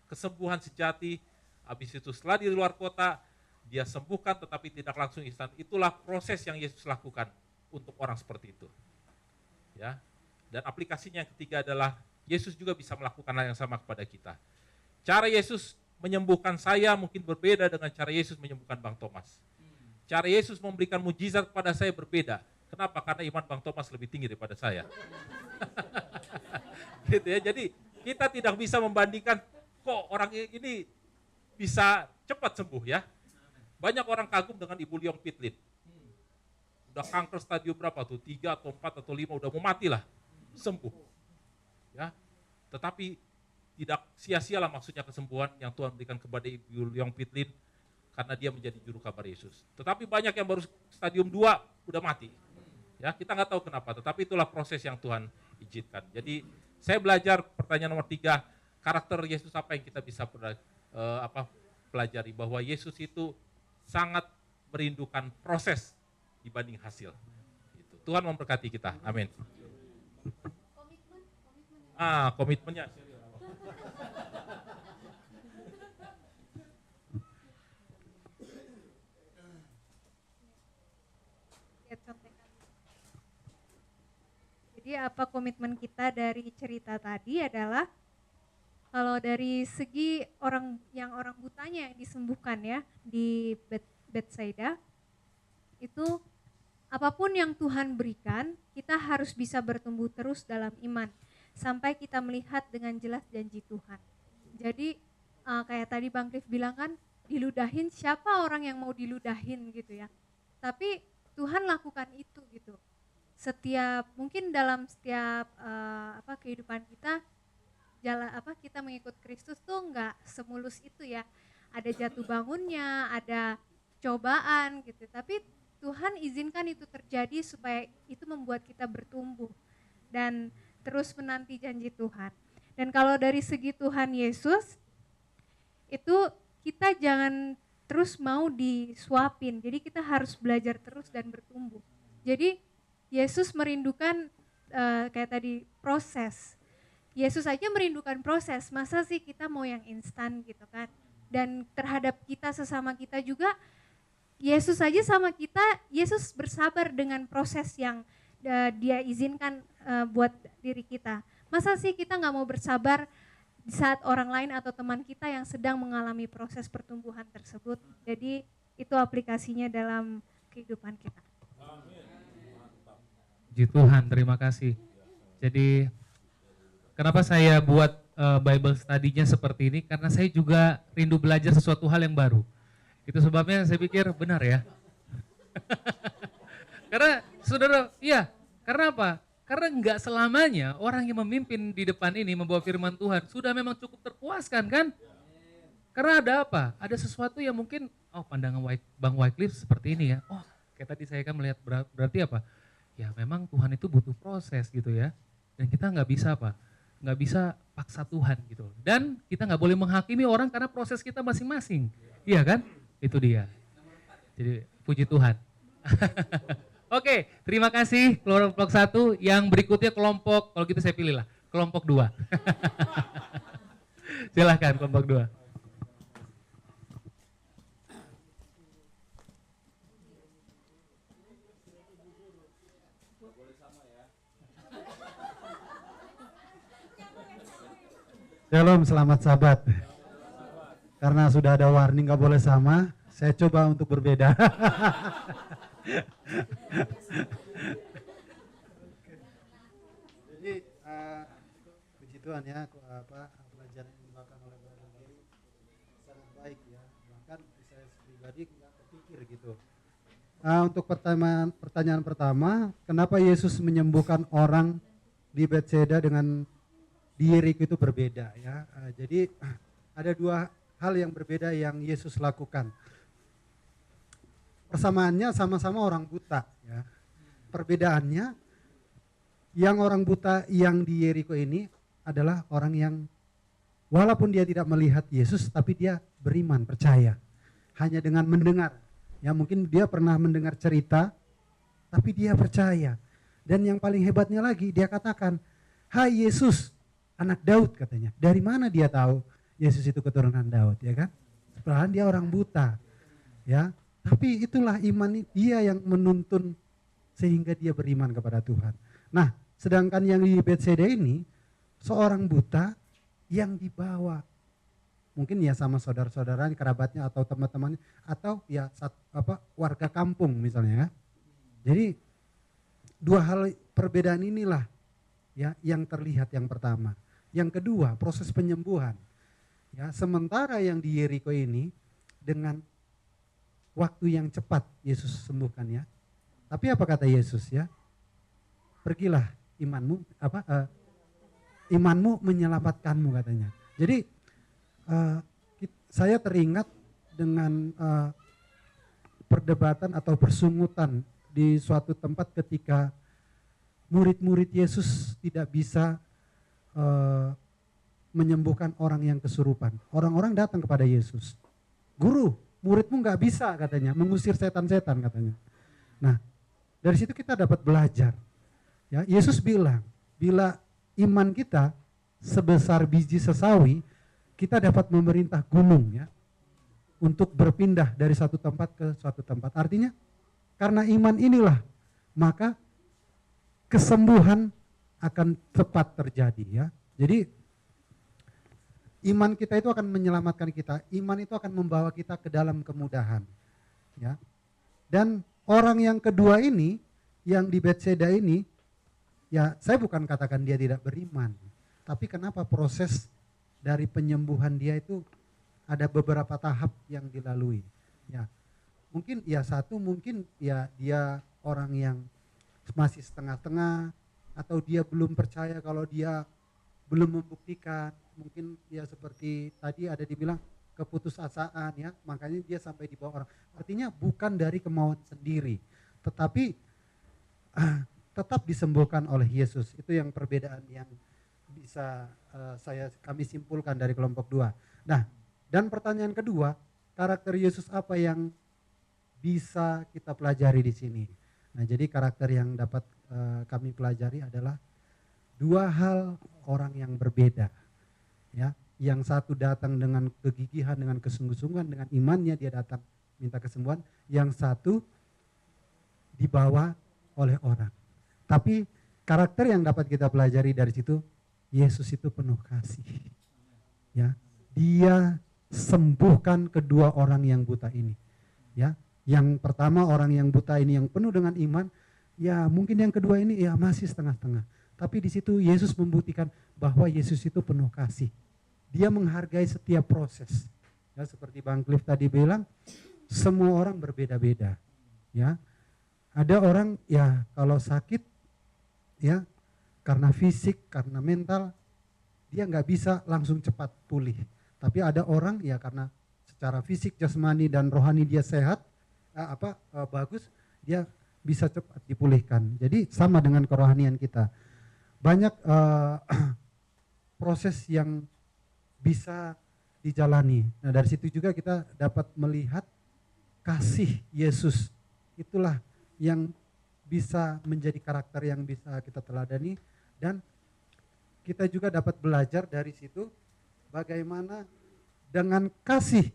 kesembuhan sejati. Habis itu setelah di luar kota, dia sembuhkan tetapi tidak langsung instan. Itulah proses yang Yesus lakukan untuk orang seperti itu. Ya. Dan aplikasinya yang ketiga adalah Yesus juga bisa melakukan hal yang sama kepada kita. Cara Yesus menyembuhkan saya mungkin berbeda dengan cara Yesus menyembuhkan Bang Thomas. Cara Yesus memberikan mujizat kepada saya berbeda. Kenapa? Karena iman Bang Thomas lebih tinggi daripada saya. Gitu ya. Jadi kita tidak bisa membandingkan kok orang ini bisa cepat sembuh ya. Banyak orang kagum dengan Ibu Leong Pitlin. Udah kanker stadium berapa tuh? 3 atau 4 atau 5 udah mau mati lah. Sembuh. Ya. Tetapi tidak sia-sialah maksudnya kesembuhan yang Tuhan berikan kepada Ibu Leong Pitlin karena dia menjadi juru kabar Yesus. Tetapi banyak yang baru stadium 2 udah mati. Ya, kita nggak tahu kenapa, tetapi itulah proses yang Tuhan izinkan. Jadi saya belajar pertanyaan nomor 3, karakter Yesus apa yang kita bisa pelajari, bahwa Yesus itu sangat merindukan proses dibanding hasil. Gitu. Tuhan memberkati kita. Amin. Komitmennya. Lihat contekan. Jadi apa komitmen kita dari cerita tadi adalah kalau dari segi orang butanya yang disembuhkan ya di Bethsaida, itu apapun yang Tuhan berikan, kita harus bisa bertumbuh terus dalam iman sampai kita melihat dengan jelas janji Tuhan. Jadi kayak tadi Bang Rif bilang kan, diludahin, siapa orang yang mau diludahin gitu ya. Tapi Tuhan lakukan itu gitu. Mungkin dalam setiap kehidupan kita, kita mengikut Kristus tuh nggak semulus itu ya. Ada jatuh bangunnya, ada cobaan gitu. Tapi Tuhan izinkan itu terjadi supaya itu membuat kita bertumbuh dan terus menanti janji Tuhan. Dan kalau dari segi Tuhan Yesus, itu kita jangan terus mau disuapin. Jadi kita harus belajar terus dan bertumbuh. Jadi Yesus merindukan kayak tadi proses. Yesus aja merindukan proses, masa sih kita mau yang instan gitu kan. Dan terhadap kita sesama kita juga, Yesus aja sama kita, Yesus bersabar dengan proses yang dia izinkan buat diri kita. Masa sih kita gak mau bersabar di saat orang lain atau teman kita yang sedang mengalami proses pertumbuhan tersebut. Jadi itu aplikasinya dalam kehidupan kita. Puji Tuhan, terima kasih. Jadi kenapa saya buat Bible study-nya seperti ini? Karena saya juga rindu belajar sesuatu hal yang baru. Itu sebabnya saya pikir benar ya. Karena saudara, iya, karena apa? Karena enggak selamanya orang yang memimpin di depan ini membawa firman Tuhan sudah memang cukup terpuaskan kan? Karena ada apa? Ada sesuatu yang mungkin, pandangan Bang Wycliffe seperti ini ya. Kayak tadi saya kan melihat berarti apa? Ya memang Tuhan itu butuh proses gitu ya. Dan kita nggak bisa apa? Nggak bisa paksa Tuhan gitu. Dan kita nggak boleh menghakimi orang karena proses kita masing-masing. Iya kan? Itu dia. Jadi puji Tuhan. Oke, terima kasih kelompok 1. Yang berikutnya kelompok, kalau gitu saya pilih lah, kelompok 2. Silahkan kelompok 2. Shalom, selamat Sabat. Karena sudah ada warning gak boleh sama, saya coba untuk berbeda. Jadi Tuhan ya, pelajaran yang dibawakan oleh Brother Gary sangat baik ya. Bahkan saya pribadi nggak berpikir gitu. Untuk pertanyaan pertama, kenapa Yesus menyembuhkan orang di Bethsaida dengan di Yeriko itu berbeda ya. Jadi ada dua hal yang berbeda yang Yesus lakukan. Persamaannya sama-sama orang buta ya. Perbedaannya yang orang buta yang di Yeriko ini adalah orang yang walaupun dia tidak melihat Yesus tapi dia beriman, percaya. Hanya dengan mendengar. Ya mungkin dia pernah mendengar cerita tapi dia percaya. Dan yang paling hebatnya lagi dia katakan, "Hai Yesus, anak Daud," katanya. Dari mana dia tahu Yesus itu keturunan Daud, ya kan? Padahal dia orang buta. Ya, tapi itulah iman dia yang menuntun sehingga dia beriman kepada Tuhan. Nah, sedangkan yang di Bethsaida ini seorang buta yang dibawa mungkin ya sama saudara-saudaranya, kerabatnya atau teman-temannya atau ya warga kampung misalnya ya. Jadi dua hal perbedaan inilah ya yang terlihat yang pertama. Yang kedua, proses penyembuhan. Ya, sementara yang di Yeriko ini dengan waktu yang cepat Yesus sembuhkan ya. Tapi apa kata Yesus ya? Pergilah, imanmu menyelamatkanmu katanya. Jadi saya teringat dengan perdebatan atau persungutan di suatu tempat ketika murid-murid Yesus tidak bisa menyembuhkan orang yang kesurupan. Orang-orang datang kepada Yesus. "Guru, muridmu nggak bisa," katanya, "mengusir setan-setan," katanya. Nah, dari situ kita dapat belajar. Ya, Yesus bilang, bila iman kita sebesar biji sesawi, kita dapat memerintah gunung ya untuk berpindah dari satu tempat ke suatu tempat. Artinya karena iman inilah maka kesembuhan akan cepat terjadi ya. Jadi iman kita itu akan menyelamatkan kita. Iman itu akan membawa kita ke dalam kemudahan. Ya. Dan orang yang kedua ini, yang di Bethsaida ini, ya saya bukan katakan dia tidak beriman. Tapi kenapa proses dari penyembuhan dia itu ada beberapa tahap yang dilalui. Ya. Mungkin ya satu, mungkin ya dia orang yang masih setengah-tengah, atau dia belum percaya kalau dia belum membuktikan. Mungkin ya seperti tadi ada dibilang keputusasaan ya, makanya dia sampai dibawa orang. Artinya bukan dari kemauan sendiri, tetapi tetap disembuhkan oleh Yesus. Itu yang perbedaan yang bisa kami simpulkan dari kelompok 2. Nah, dan pertanyaan kedua, karakter Yesus apa yang bisa kita pelajari di sini? Nah, jadi karakter yang dapat kami pelajari adalah dua hal orang yang berbeda. Ya, yang satu datang dengan kegigihan, dengan kesungguh-sungguhan, dengan imannya dia datang minta kesembuhan. Yang satu dibawa oleh orang. Tapi karakter yang dapat kita pelajari dari situ, Yesus itu penuh kasih. Ya, dia sembuhkan kedua orang yang buta ini. Ya, yang pertama orang yang buta ini yang penuh dengan iman, ya mungkin yang kedua ini ya masih setengah-setengah. Tapi di situ Yesus membuktikan bahwa Yesus itu penuh kasih. Dia menghargai setiap proses. Ya, seperti Bang Cliff tadi bilang, semua orang berbeda-beda. Ya, ada orang ya kalau sakit ya karena fisik, karena mental, dia nggak bisa langsung cepat pulih. Tapi ada orang ya karena secara fisik, jasmani dan rohani dia sehat, bagus, dia bisa cepat dipulihkan. Jadi sama dengan kerohanian kita. Banyak proses yang bisa dijalani. Nah, dari situ juga kita dapat melihat kasih Yesus. Itulah yang bisa menjadi karakter yang bisa kita teladani, dan kita juga dapat belajar dari situ bagaimana dengan kasih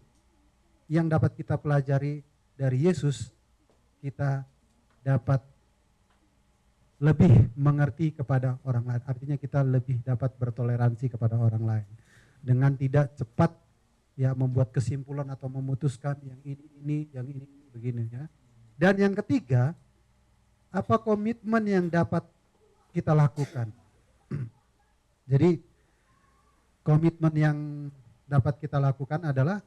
yang dapat kita pelajari dari Yesus, kita dapat lebih mengerti kepada orang lain. Artinya kita lebih dapat bertoleransi kepada orang lain. Dengan tidak cepat ya membuat kesimpulan atau memutuskan yang ini, yang ini begini ya. Dan yang ketiga, apa komitmen yang dapat kita lakukan? Jadi komitmen yang dapat kita lakukan adalah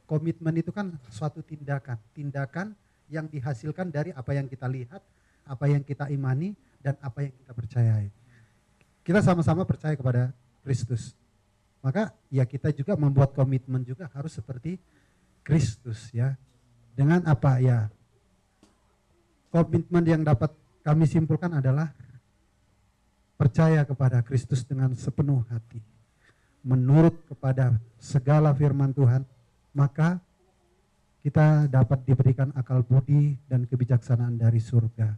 komitmen itu kan suatu tindakan yang dihasilkan dari apa yang kita lihat, apa yang kita imani, dan apa yang kita percayai. Kita sama-sama percaya kepada Kristus. Maka ya kita juga membuat komitmen juga harus seperti Kristus ya. Dengan apa ya? Komitmen yang dapat kami simpulkan adalah percaya kepada Kristus dengan sepenuh hati. Menurut kepada segala firman Tuhan, maka kita dapat diberikan akal budi dan kebijaksanaan dari surga.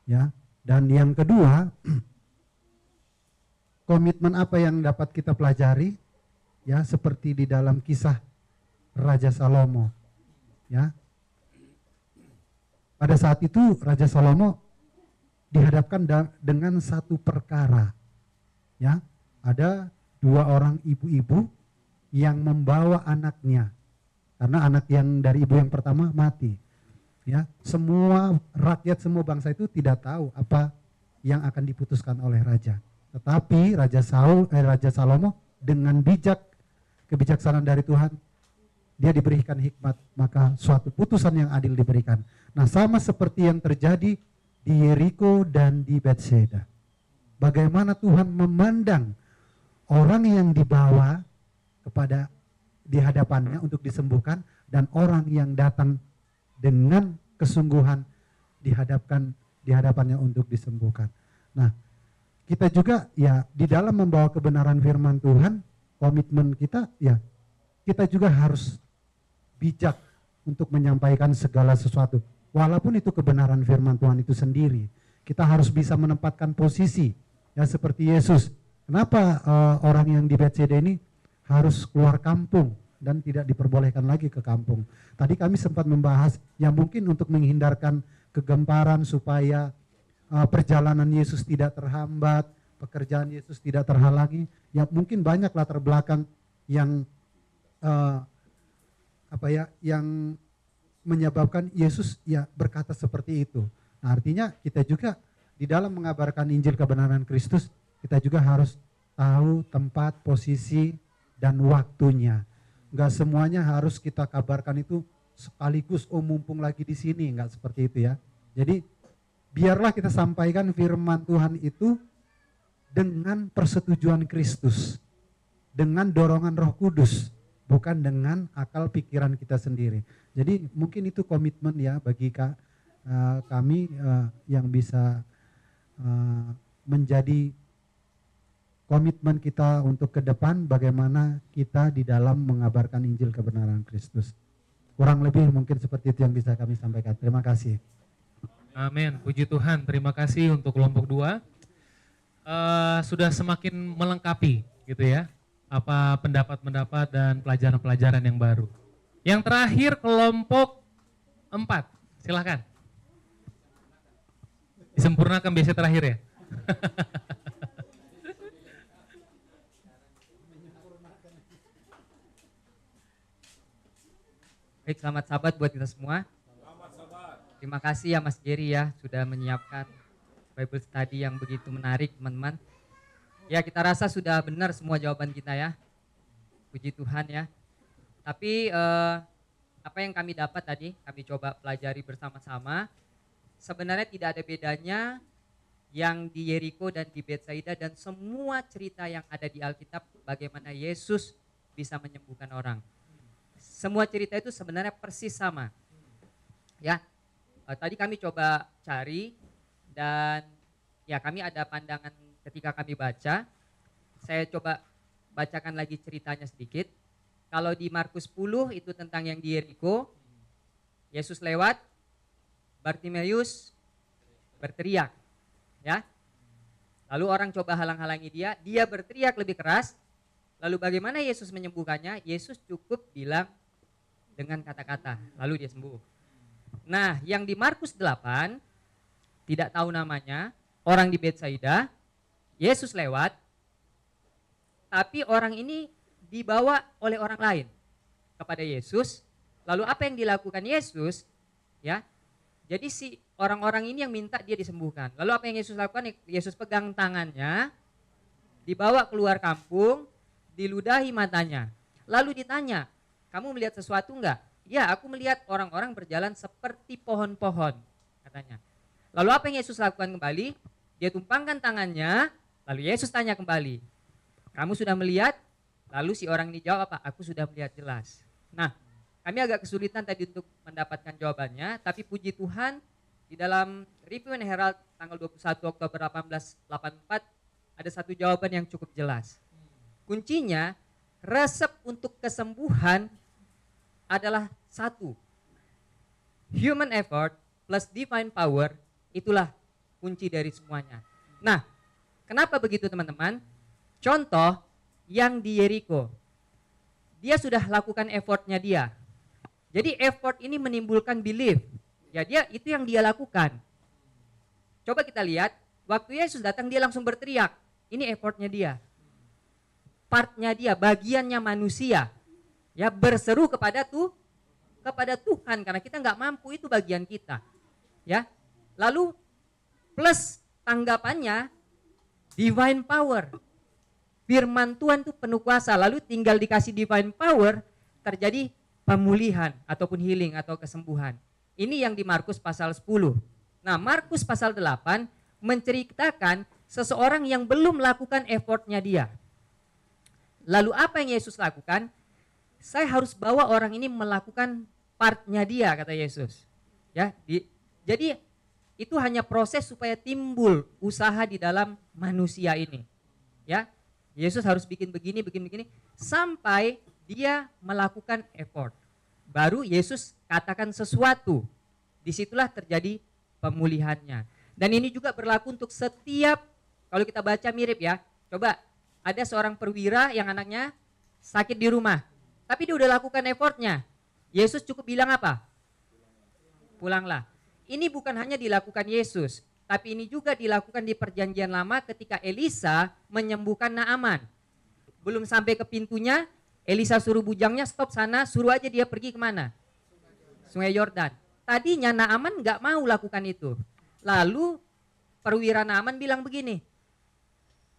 Ya. Dan yang kedua, komitmen apa yang dapat kita pelajari? Ya, seperti di dalam kisah Raja Salomo. Ya. Pada saat itu Raja Salomo dihadapkan dengan satu perkara. Ya, ada 2 orang ibu-ibu yang membawa anaknya. Karena anak yang dari ibu yang pertama mati. Ya, semua rakyat, semua bangsa itu tidak tahu apa yang akan diputuskan oleh raja. Tetapi Raja Salomo dengan kebijaksanaan dari Tuhan, dia diberikan hikmat, maka suatu putusan yang adil diberikan. Nah, sama seperti yang terjadi di Yeriko dan di Bethsaida. Bagaimana Tuhan memandang orang yang dibawa kepada di hadapannya untuk disembuhkan, dan orang yang datang dengan kesungguhan di hadapannya untuk disembuhkan. Nah, kita juga ya di dalam membawa kebenaran firman Tuhan, komitmen kita ya kita juga harus bijak untuk menyampaikan segala sesuatu. Walaupun itu kebenaran firman Tuhan itu sendiri, kita harus bisa menempatkan posisi ya seperti Yesus. Kenapa orang yang di Bethsaida ini harus keluar kampung dan tidak diperbolehkan lagi ke kampung? Tadi kami sempat membahas yang mungkin untuk menghindarkan kegemparan supaya perjalanan Yesus tidak terhambat, pekerjaan Yesus tidak terhalangi. Ya mungkin banyak latar belakang yang yang menyebabkan Yesus ya berkata seperti itu. Nah, artinya kita juga di dalam mengabarkan Injil kebenaran Kristus, kita juga harus tahu tempat, posisi, dan waktunya. Enggak semuanya harus kita kabarkan itu sekaligus, oh mumpung lagi di sini, enggak seperti itu ya. Jadi biarlah kita sampaikan firman Tuhan itu dengan persetujuan Kristus, dengan dorongan Roh Kudus, bukan dengan akal pikiran kita sendiri. Jadi mungkin itu komitmen ya bagi kami yang bisa menjadi komitmen kita untuk ke depan, bagaimana kita di dalam mengabarkan Injil kebenaran Kristus. Kurang lebih mungkin seperti itu yang bisa kami sampaikan. Terima kasih. Amin, puji Tuhan. Terima kasih untuk kelompok 2. Sudah semakin melengkapi gitu ya, apa pendapat-pendapat dan pelajaran-pelajaran yang baru. Yang terakhir kelompok 4, silakan. Disempurnakan biasanya terakhir ya. Baik, selamat sabat buat kita semua. Terima kasih ya Mas Jerry ya sudah menyiapkan Bible study yang begitu menarik teman-teman. Ya kita rasa sudah benar semua jawaban kita ya. Puji Tuhan ya. Tapi apa yang kami dapat tadi, kami coba pelajari bersama-sama. Sebenarnya tidak ada bedanya yang di Yeriko dan di Bethsaida dan semua cerita yang ada di Alkitab bagaimana Yesus bisa menyembuhkan orang. Semua cerita itu sebenarnya persis sama. Ya, tadi kami coba cari dan ya kami ada pandangan ketika kami baca. Saya coba bacakan lagi ceritanya sedikit. Kalau di Markus 10 itu tentang yang di Yeriko, Yesus lewat, Bartimeus berteriak, ya. Lalu orang coba halang-halangi dia berteriak lebih keras. Lalu bagaimana Yesus menyembuhkannya? Yesus cukup bilang dengan kata-kata, lalu dia sembuh. Nah, yang di Markus 8, tidak tahu namanya, orang di Bethsaida, Yesus lewat, tapi orang ini dibawa oleh orang lain kepada Yesus. Lalu apa yang dilakukan Yesus? Ya, jadi si orang-orang ini yang minta dia disembuhkan. Lalu apa yang Yesus lakukan? Yesus pegang tangannya, dibawa keluar kampung, diludahi matanya. Lalu ditanya, kamu melihat sesuatu enggak? Ya, aku melihat orang-orang berjalan seperti pohon-pohon, katanya. Lalu apa yang Yesus lakukan kembali? Dia tumpangkan tangannya, lalu Yesus tanya kembali, kamu sudah melihat? Lalu si orang ini jawab apa? Aku sudah melihat jelas. Nah, kami agak kesulitan tadi untuk mendapatkan jawabannya, tapi puji Tuhan di dalam Review and Herald tanggal 21 Oktober 1884 ada satu jawaban yang cukup jelas. Kuncinya, resep untuk kesembuhan adalah satu. Human effort plus divine power, itulah kunci dari semuanya. Nah, kenapa begitu teman-teman? Contoh yang di Yeriko. Dia sudah lakukan effortnya dia. Jadi effort ini menimbulkan belief. Ya dia itu yang dia lakukan. Coba kita lihat, waktu Yesus datang dia langsung berteriak. Ini effortnya dia. Partnya dia, bagiannya manusia. Ya berseru kepada Tuhan karena kita nggak mampu, itu bagian kita. Ya. Lalu plus tanggapannya divine power. Firman Tuhan itu penuh kuasa, lalu tinggal dikasih divine power, terjadi pemulihan ataupun healing atau kesembuhan. Ini yang di Markus pasal 10. Nah, Markus pasal 8 menceritakan seseorang yang belum melakukan effortnya dia. Lalu apa yang Yesus lakukan? Saya harus bawa orang ini melakukan partnya dia, kata Yesus. Ya, jadi itu hanya proses supaya timbul usaha di dalam manusia ini. Ya, Yesus harus bikin begini, sampai dia melakukan effort. Baru Yesus katakan sesuatu. Disitulah terjadi pemulihannya. Dan ini juga berlaku untuk setiap, kalau kita baca mirip ya. Coba, ada seorang perwira yang anaknya sakit di rumah. Tapi dia udah lakukan effortnya. Yesus cukup bilang apa? Pulanglah. Ini bukan hanya dilakukan Yesus, tapi ini juga dilakukan di perjanjian lama ketika Elisa menyembuhkan Naaman. Belum sampai ke pintunya, Elisa suruh bujangnya stop sana, suruh aja dia pergi kemana? Sungai Yordan. Tadinya Naaman gak mau lakukan itu. Lalu perwira Naaman bilang begini,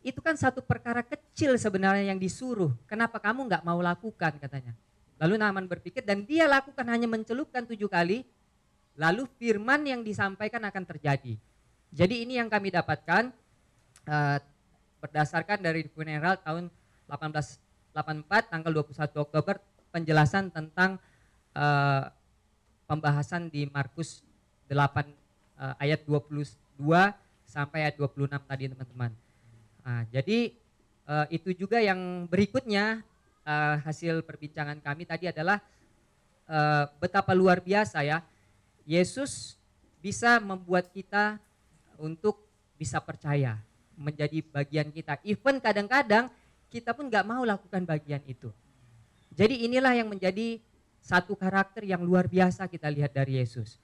itu kan satu perkara kecil sebenarnya yang disuruh, kenapa kamu gak mau lakukan, katanya. Lalu Naaman berpikir dan dia lakukan hanya mencelupkan 7 kali, lalu firman yang disampaikan akan terjadi. Jadi ini yang kami dapatkan berdasarkan dari Funeral tahun 1884 tanggal 21 Oktober, penjelasan tentang pembahasan di Markus 8 ayat 22 sampai ayat 26 tadi teman-teman. Jadi itu juga yang berikutnya hasil perbincangan kami tadi adalah betapa luar biasa ya Yesus bisa membuat kita untuk bisa percaya, menjadi bagian kita. Even kadang-kadang kita pun gak mau lakukan bagian itu. Jadi inilah yang menjadi satu karakter yang luar biasa kita lihat dari Yesus.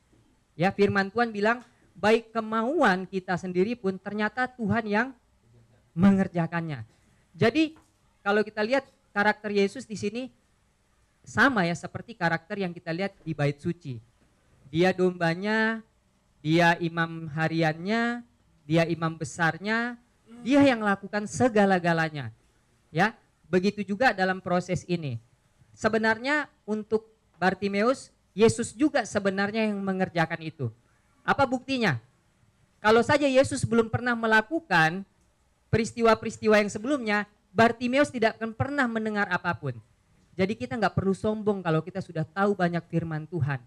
Ya, firman Tuhan bilang, baik kemauan kita sendiri pun ternyata Tuhan yang mengerjakannya. Jadi kalau kita lihat karakter Yesus di sini sama ya seperti karakter yang kita lihat di bait suci. Dia dombanya, dia imam hariannya, dia imam besarnya, dia yang lakukan segala-galanya. Ya, begitu juga dalam proses ini. Sebenarnya untuk Bartimeus, Yesus juga sebenarnya yang mengerjakan itu. Apa buktinya? Kalau saja Yesus belum pernah melakukan peristiwa-peristiwa yang sebelumnya, Bartimeus tidak akan pernah mendengar apapun. Jadi kita nggak perlu sombong kalau kita sudah tahu banyak firman Tuhan.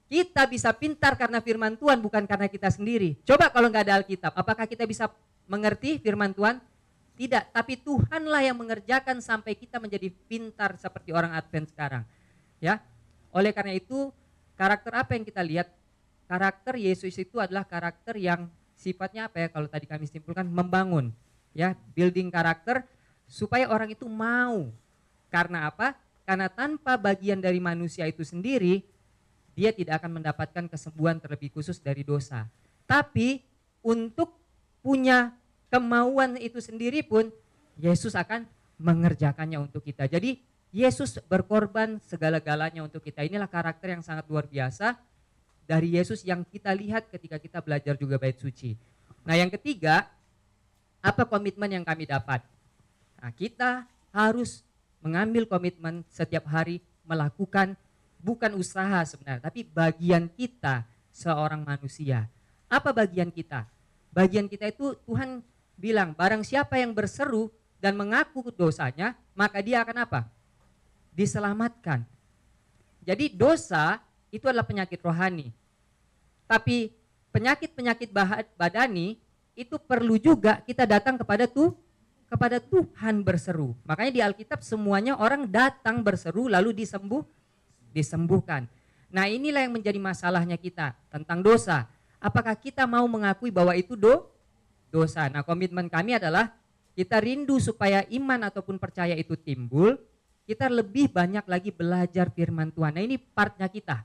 Kita bisa pintar karena firman Tuhan, bukan karena kita sendiri. Coba kalau nggak ada Alkitab, apakah kita bisa mengerti firman Tuhan? Tidak, tapi Tuhanlah yang mengerjakan sampai kita menjadi pintar seperti orang Advent sekarang. Ya, oleh karena itu karakter apa yang kita lihat? Karakter Yesus itu adalah karakter yang sifatnya apa ya? Kalau tadi kami simpulkan membangun, ya, building karakter supaya orang itu mau. Karena apa? Karena tanpa bagian dari manusia itu sendiri, dia tidak akan mendapatkan kesembuhan terlebih khusus dari dosa. Tapi untuk punya kemauan itu sendiri pun Yesus akan mengerjakannya untuk kita. Jadi Yesus berkorban segala-galanya untuk kita. Inilah karakter yang sangat luar biasa dari Yesus yang kita lihat ketika kita belajar juga bait suci. Nah yang ketiga, Apa komitmen yang kami dapat? Nah, kita harus mengambil komitmen setiap hari melakukan bukan usaha sebenarnya, tapi bagian kita seorang manusia. Apa bagian kita? Bagian kita itu Tuhan bilang, barang siapa yang berseru dan mengaku dosanya, maka dia akan apa? Diselamatkan. Jadi dosa itu adalah penyakit rohani. Tapi penyakit-penyakit badani itu perlu juga kita datang kepada Tuhan berseru. Makanya di Alkitab semuanya orang datang berseru lalu disembuhkan. Nah, inilah yang menjadi masalahnya kita tentang dosa. Apakah kita mau mengakui bahwa itu dosa? Nah, komitmen kami adalah kita rindu supaya iman ataupun percaya itu timbul. Kita lebih banyak lagi belajar firman Tuhan. Nah, ini partnya kita.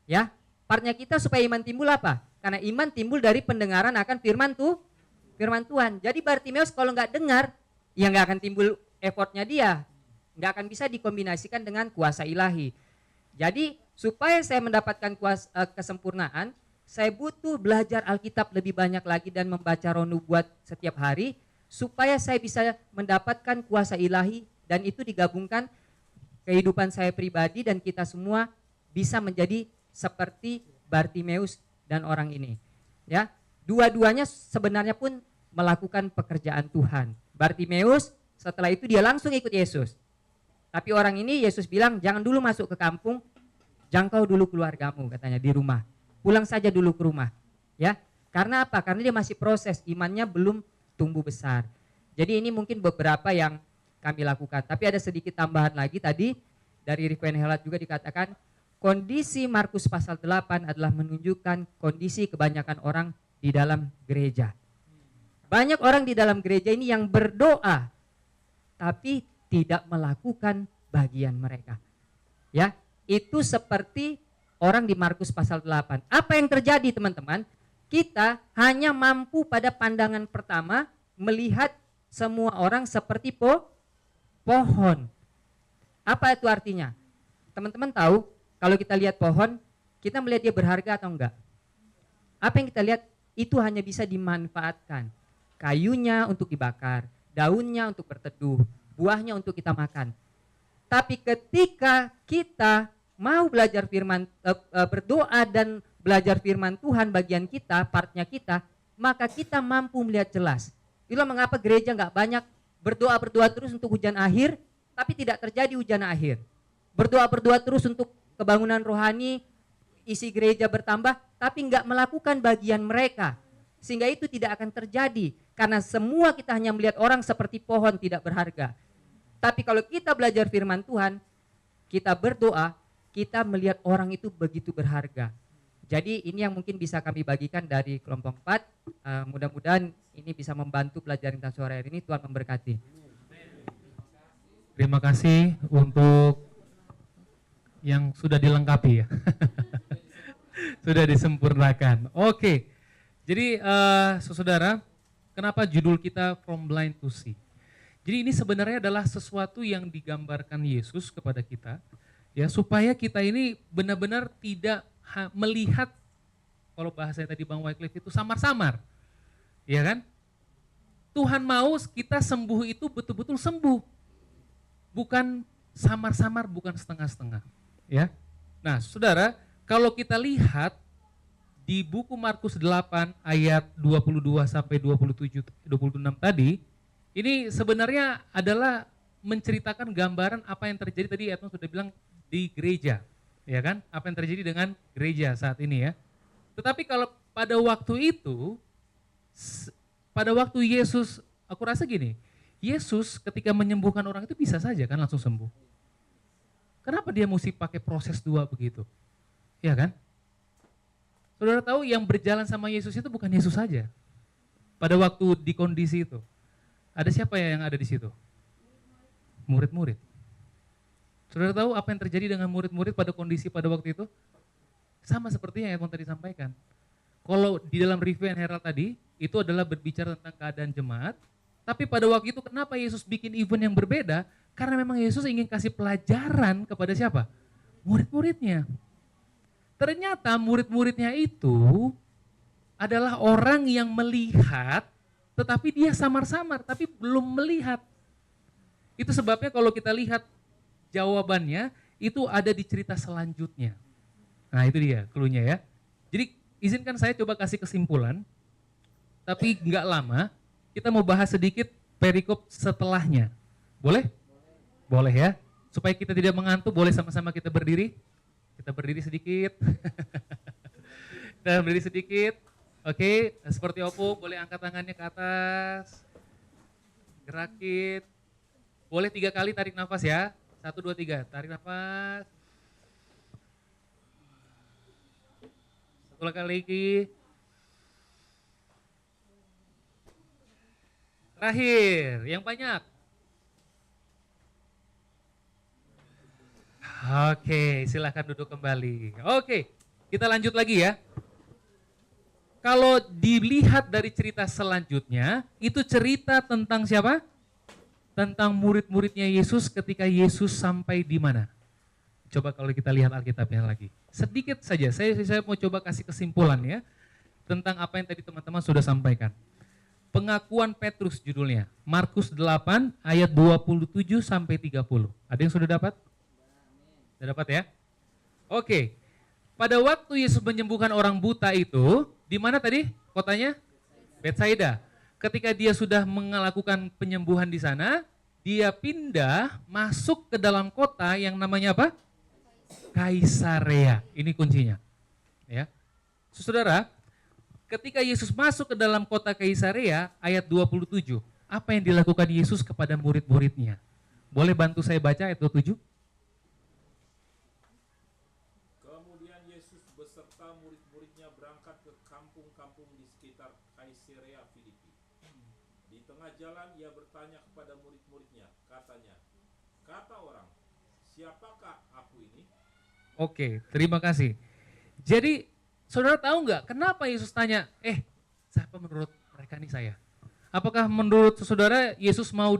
Ya, partnya kita supaya iman timbul apa? Karena iman timbul dari pendengaran akan firman Tuhan. Jadi Bartimeus kalau nggak dengar, ya nggak akan timbul effortnya dia. Nggak akan bisa dikombinasikan dengan kuasa ilahi. Jadi supaya saya mendapatkan kesempurnaan, saya butuh belajar Alkitab lebih banyak lagi dan membaca roh nubuat setiap hari, supaya saya bisa mendapatkan kuasa ilahi dan itu digabungkan kehidupan saya pribadi dan kita semua bisa menjadi seperti Bartimeus dan orang ini. Ya, dua-duanya sebenarnya pun melakukan pekerjaan Tuhan. Bartimeus setelah itu dia langsung ikut Yesus. Tapi orang ini Yesus bilang jangan dulu masuk ke kampung, jangkau dulu keluargamu katanya di rumah. Pulang saja dulu ke rumah. Ya. Karena apa? Karena dia masih proses, imannya belum tumbuh besar. Jadi ini mungkin beberapa yang kami lakukan. Tapi ada sedikit tambahan lagi tadi dari Rifan Helat juga dikatakan kondisi Markus pasal 8 adalah menunjukkan kondisi kebanyakan orang di dalam gereja. Banyak orang di dalam gereja ini yang berdoa tapi tidak melakukan bagian mereka. Ya, itu seperti orang di Markus pasal 8. Apa yang terjadi teman-teman? Kita hanya mampu pada pandangan pertama melihat semua orang seperti pohon. Apa itu artinya? Teman-teman tahu kalau kita lihat pohon, kita melihat dia berharga atau enggak? Apa yang kita lihat itu hanya bisa dimanfaatkan. Kayunya untuk dibakar, daunnya untuk berteduh, buahnya untuk kita makan. Tapi ketika kita mau belajar berdoa dan belajar firman Tuhan bagian kita, partnya kita, maka kita mampu melihat jelas. Itulah mengapa gereja nggak banyak berdoa terus untuk hujan akhir, tapi tidak terjadi hujan akhir. Berdoa terus untuk kebangunan rohani, isi gereja bertambah, tapi nggak melakukan bagian mereka. Sehingga itu tidak akan terjadi, karena semua kita hanya melihat orang seperti pohon tidak berharga. Tapi kalau kita belajar firman Tuhan, kita berdoa, kita melihat orang itu begitu berharga. Jadi ini yang mungkin bisa kami bagikan dari kelompok 4. Mudah-mudahan ini bisa membantu pelajaran kita sore hari ini. Tuhan memberkati. Terima kasih untuk yang sudah dilengkapi ya. Sudah disempurnakan. Oke. Jadi saudara, kenapa judul kita From Blind to See? Jadi ini sebenarnya adalah sesuatu yang digambarkan Yesus kepada kita, ya, supaya kita ini benar-benar tidak melihat, kalau bahasa tadi Bang Wycliffe itu samar-samar, ya kan? Tuhan mau kita sembuh itu betul-betul sembuh, bukan samar-samar, bukan setengah-setengah, ya. Nah, saudara, kalau kita lihat di buku Markus 8 ayat 22 sampai 26 tadi, ini sebenarnya adalah menceritakan gambaran apa yang terjadi tadi Edmund sudah bilang di gereja, ya kan? Apa yang terjadi dengan gereja saat ini ya. Tetapi kalau pada waktu itu, pada waktu Yesus, aku rasa gini, Yesus ketika menyembuhkan orang itu bisa saja kan langsung sembuh. Kenapa dia mesti pakai proses 2 begitu? Ya kan? Saudara tahu yang berjalan sama Yesus itu bukan Yesus saja. Pada waktu di kondisi itu. Ada siapa yang ada di situ? Murid-murid. Saudara tahu apa yang terjadi dengan murid-murid pada kondisi pada waktu itu? Sama seperti yang tadi sampaikan. Kalau di dalam review and Herald tadi, itu adalah berbicara tentang keadaan jemaat. Tapi pada waktu itu kenapa Yesus bikin event yang berbeda? Karena memang Yesus ingin kasih pelajaran kepada siapa? Murid-muridnya. Ternyata murid-muridnya itu adalah orang yang melihat tetapi dia samar-samar, tapi belum melihat. Itu sebabnya kalau kita lihat jawabannya, itu ada di cerita selanjutnya. Nah itu dia clue-nya ya. Jadi izinkan saya coba kasih kesimpulan, tapi nggak lama, kita mau bahas sedikit perikop setelahnya. Boleh? Boleh ya. Supaya kita tidak mengantuk, boleh sama-sama kita berdiri. Kita berdiri sedikit. Kita berdiri sedikit. Oke, seperti Opung, boleh angkat tangannya ke atas. Gerakin. Boleh 3 kali tarik nafas ya. 1, 2, 3. Tarik nafas. 1 kali lagi. Terakhir, yang banyak. Oke, silahkan duduk kembali. Oke, kita lanjut lagi ya. Kalau dilihat dari cerita selanjutnya, itu cerita tentang siapa? Tentang murid-muridnya Yesus ketika Yesus sampai di mana? Coba kalau kita lihat Alkitabnya lagi. Sedikit saja, saya mau coba kasih kesimpulan ya, tentang apa yang tadi teman-teman sudah sampaikan. Pengakuan Petrus judulnya, Markus 8 ayat 27 sampai 30. Ada yang sudah dapat? Sudah dapat ya? Oke. Pada waktu Yesus menyembuhkan orang buta itu, di mana tadi kotanya? Betsaida. Ketika dia sudah melakukan penyembuhan di sana, dia pindah masuk ke dalam kota yang namanya apa? Kaisarea. Ini kuncinya. Ya. Saudara, ketika Yesus masuk ke dalam kota Kaisarea, ayat 27, apa yang dilakukan Yesus kepada murid-muridnya? Boleh bantu saya baca ayat 27? Kemudian Yesus beserta murid-muridnya berangkat ke kampung-kampung di sekitar Kaisarea Filipi. Di tengah jalan ia bertanya kepada murid-muridnya, katanya, kata orang, siapakah aku ini? Oke, terima kasih. Jadi, saudara tahu nggak kenapa Yesus tanya, siapa menurut mereka nih saya? Apakah menurut saudara Yesus mau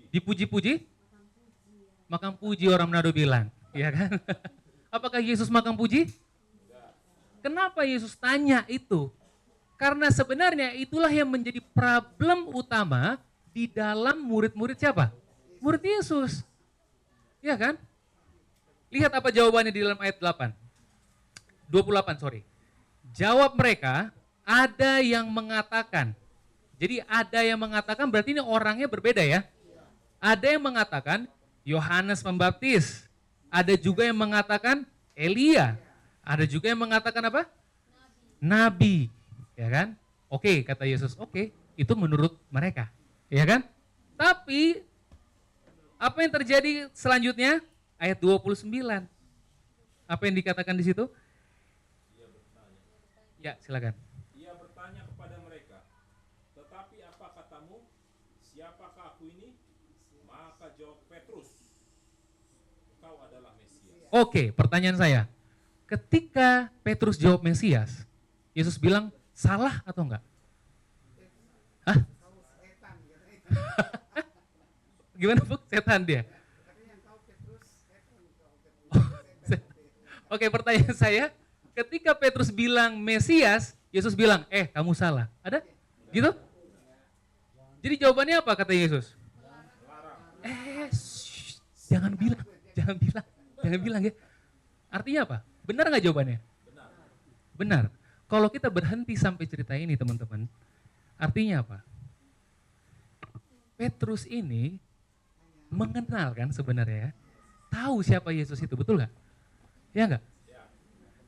dipuji-puji? Makan puji orang Manado bilang, ya kan? Apakah Yesus makan puji? Kenapa Yesus tanya itu? Karena sebenarnya itulah yang menjadi problem utama di dalam murid-murid siapa? Murid Yesus. Ya kan? Lihat apa jawabannya di dalam ayat 28. Jawab mereka, ada yang mengatakan. Jadi ada yang mengatakan berarti ini orangnya berbeda ya. Ada yang mengatakan Yohanes Pembaptis. Ada juga yang mengatakan Elia. Ada juga yang mengatakan apa? Nabi. Ya kan? Oke, kata Yesus. Oke, itu menurut mereka. Ya kan? Tapi apa yang terjadi selanjutnya? Ayat 29. Apa yang dikatakan di situ? Ya, silakan. Ia bertanya kepada mereka, tetapi apa katamu? Siapakah aku ini? Maka jawab Petrus, engkau adalah Mesias. Oke, pertanyaan saya. Ketika Petrus jawab Mesias, Yesus bilang salah atau enggak? Hah? Gimana Bu? Setan dia? Oke, pertanyaan saya, ketika Petrus bilang Mesias, Yesus bilang, kamu salah. Ada? Gitu? Jadi jawabannya apa kata Yesus? Jangan bilang ya. Artinya apa? Benar nggak jawabannya? Benar. Kalau kita berhenti sampai cerita ini teman-teman, artinya apa? Petrus ini mengenal kan sebenarnya, tahu siapa Yesus itu, betul nggak? Ya nggak?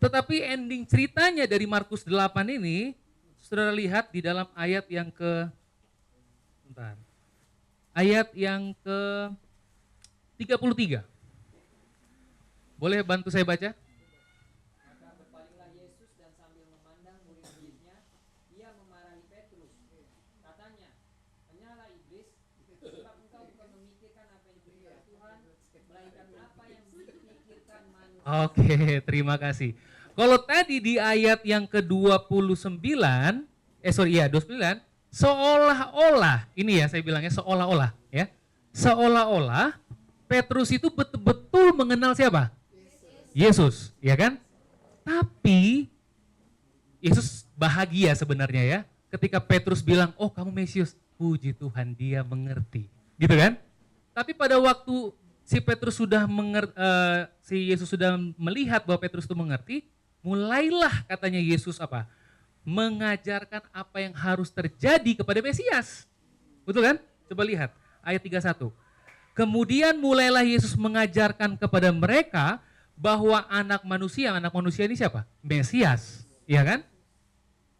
Tetapi ending ceritanya dari Markus 8 ini, saudara lihat di dalam ayat yang ayat yang ke 33. Boleh bantu saya baca? Maka berpalinglah Yesus dan sambil memandang murid-muridnya, ia memarahi Petrus. Katanya, hanyalah iblis, sebab engkau bukan memikirkan apa yang dipikirkan Tuhan, melainkan apa yang dipikirkan manusia. Oke, terima kasih. Kalau tadi di ayat yang ke-29, 29, seolah-olah, ini ya saya bilangnya seolah-olah ya. Seolah-olah Petrus itu betul-betul mengenal siapa? Yesus, ya kan? Tapi Yesus bahagia sebenarnya ya, ketika Petrus bilang, oh kamu Mesias, puji Tuhan dia mengerti. Gitu kan? Tapi pada waktu si Petrus sudah si Yesus sudah melihat bahwa Petrus itu mengerti, mulailah katanya Yesus apa? Mengajarkan apa yang harus terjadi kepada Mesias. Betul kan? Coba lihat ayat 31. Kemudian mulailah Yesus mengajarkan kepada mereka bahwa anak manusia ini siapa? Mesias, ya kan?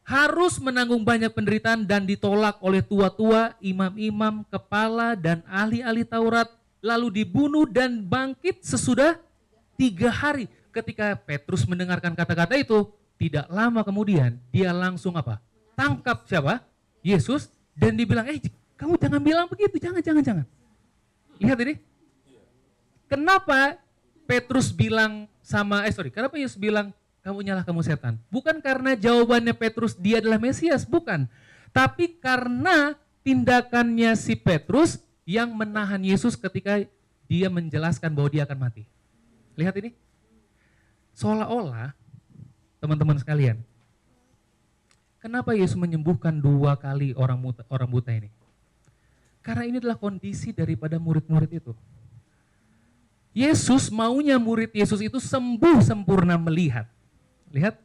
Harus menanggung banyak penderitaan dan ditolak oleh tua-tua, imam-imam, kepala, dan ahli-ahli Taurat, lalu dibunuh dan bangkit sesudah 3 hari. Ketika Petrus mendengarkan kata-kata itu, tidak lama kemudian dia langsung apa? Tangkap siapa? Yesus, dan dibilang, kamu jangan bilang begitu, jangan. Lihat ini. Kenapa Petrus bilang kenapa Yesus bilang, kamu setan? Bukan karena jawabannya Petrus dia adalah Mesias, bukan. Tapi karena tindakannya si Petrus yang menahan Yesus ketika dia menjelaskan bahwa dia akan mati. Lihat ini. Seolah-olah, teman-teman sekalian, kenapa Yesus menyembuhkan 2 kali orang buta ini? Karena ini adalah kondisi daripada murid-murid itu. Yesus maunya murid Yesus itu sembuh sempurna melihat. Lihat.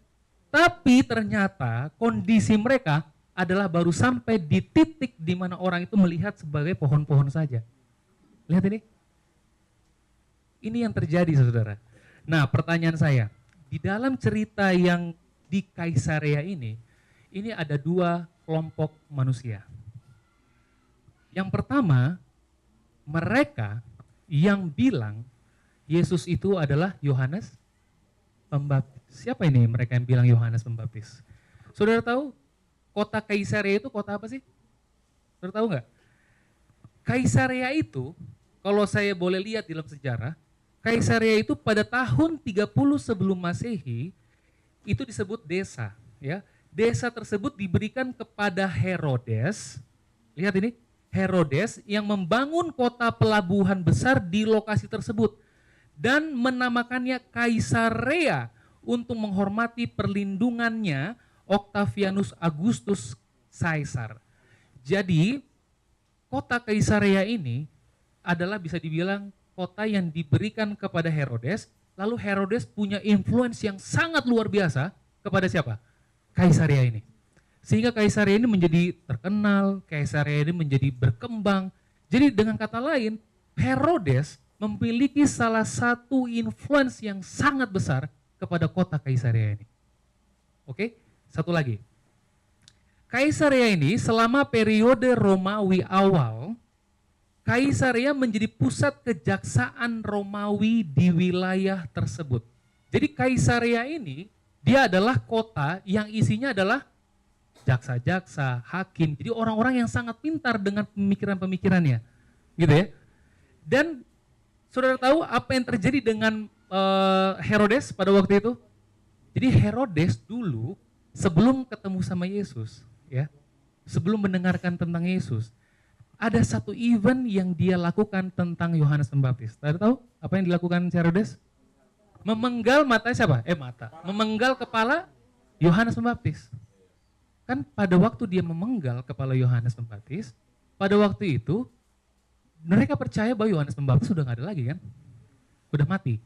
Tapi ternyata kondisi mereka adalah baru sampai di titik di mana orang itu melihat sebagai pohon-pohon saja. Lihat ini. Ini yang terjadi, saudara. Nah, pertanyaan saya, di dalam cerita yang di Kaisarea ini ada 2 kelompok manusia. Yang pertama, mereka yang bilang Yesus itu adalah Yohanes Pembaptis. Siapa ini mereka yang bilang Yohanes Pembaptis? Saudara tahu kota Kaisarea itu kota apa sih? Saudara tahu nggak? Kaisarea itu, kalau saya boleh lihat di dalam sejarah, Kaisarea itu pada tahun 30 sebelum Masehi itu disebut desa. Ya, desa tersebut diberikan kepada Herodes. Lihat ini. Herodes yang membangun kota pelabuhan besar di lokasi tersebut dan menamakannya Kaisarea untuk menghormati perlindungannya Octavianus Augustus Caesar. Jadi kota Kaisarea ini adalah bisa dibilang kota yang diberikan kepada Herodes, lalu Herodes punya influence yang sangat luar biasa kepada siapa? Kaisarea ini. Sehingga Kaisarea ini menjadi terkenal, Kaisarea ini menjadi berkembang. Jadi dengan kata lain, Herodes memiliki salah satu influence yang sangat besar kepada kota Kaisarea ini. Oke, satu lagi. Kaisarea ini selama periode Romawi awal, Kaisarea menjadi pusat kejaksaan Romawi di wilayah tersebut. Jadi Kaisarea ini, dia adalah kota yang isinya adalah jaksa-jaksa, hakim, jadi orang-orang yang sangat pintar dengan pemikiran-pemikirannya, gitu ya. Dan saudara tahu apa yang terjadi dengan Herodes pada waktu itu? Jadi Herodes dulu sebelum ketemu sama Yesus, ya, sebelum mendengarkan tentang Yesus, ada satu event yang dia lakukan tentang Yohanes Pembaptis. Saudara tahu apa yang dilakukan Herodes? Memenggal mata siapa? Memenggal kepala Yohanes Pembaptis. Kan pada waktu dia memenggal kepala Yohanes Pembaptis, pada waktu itu mereka percaya bahwa Yohanes Pembaptis sudah nggak ada lagi kan, udah mati.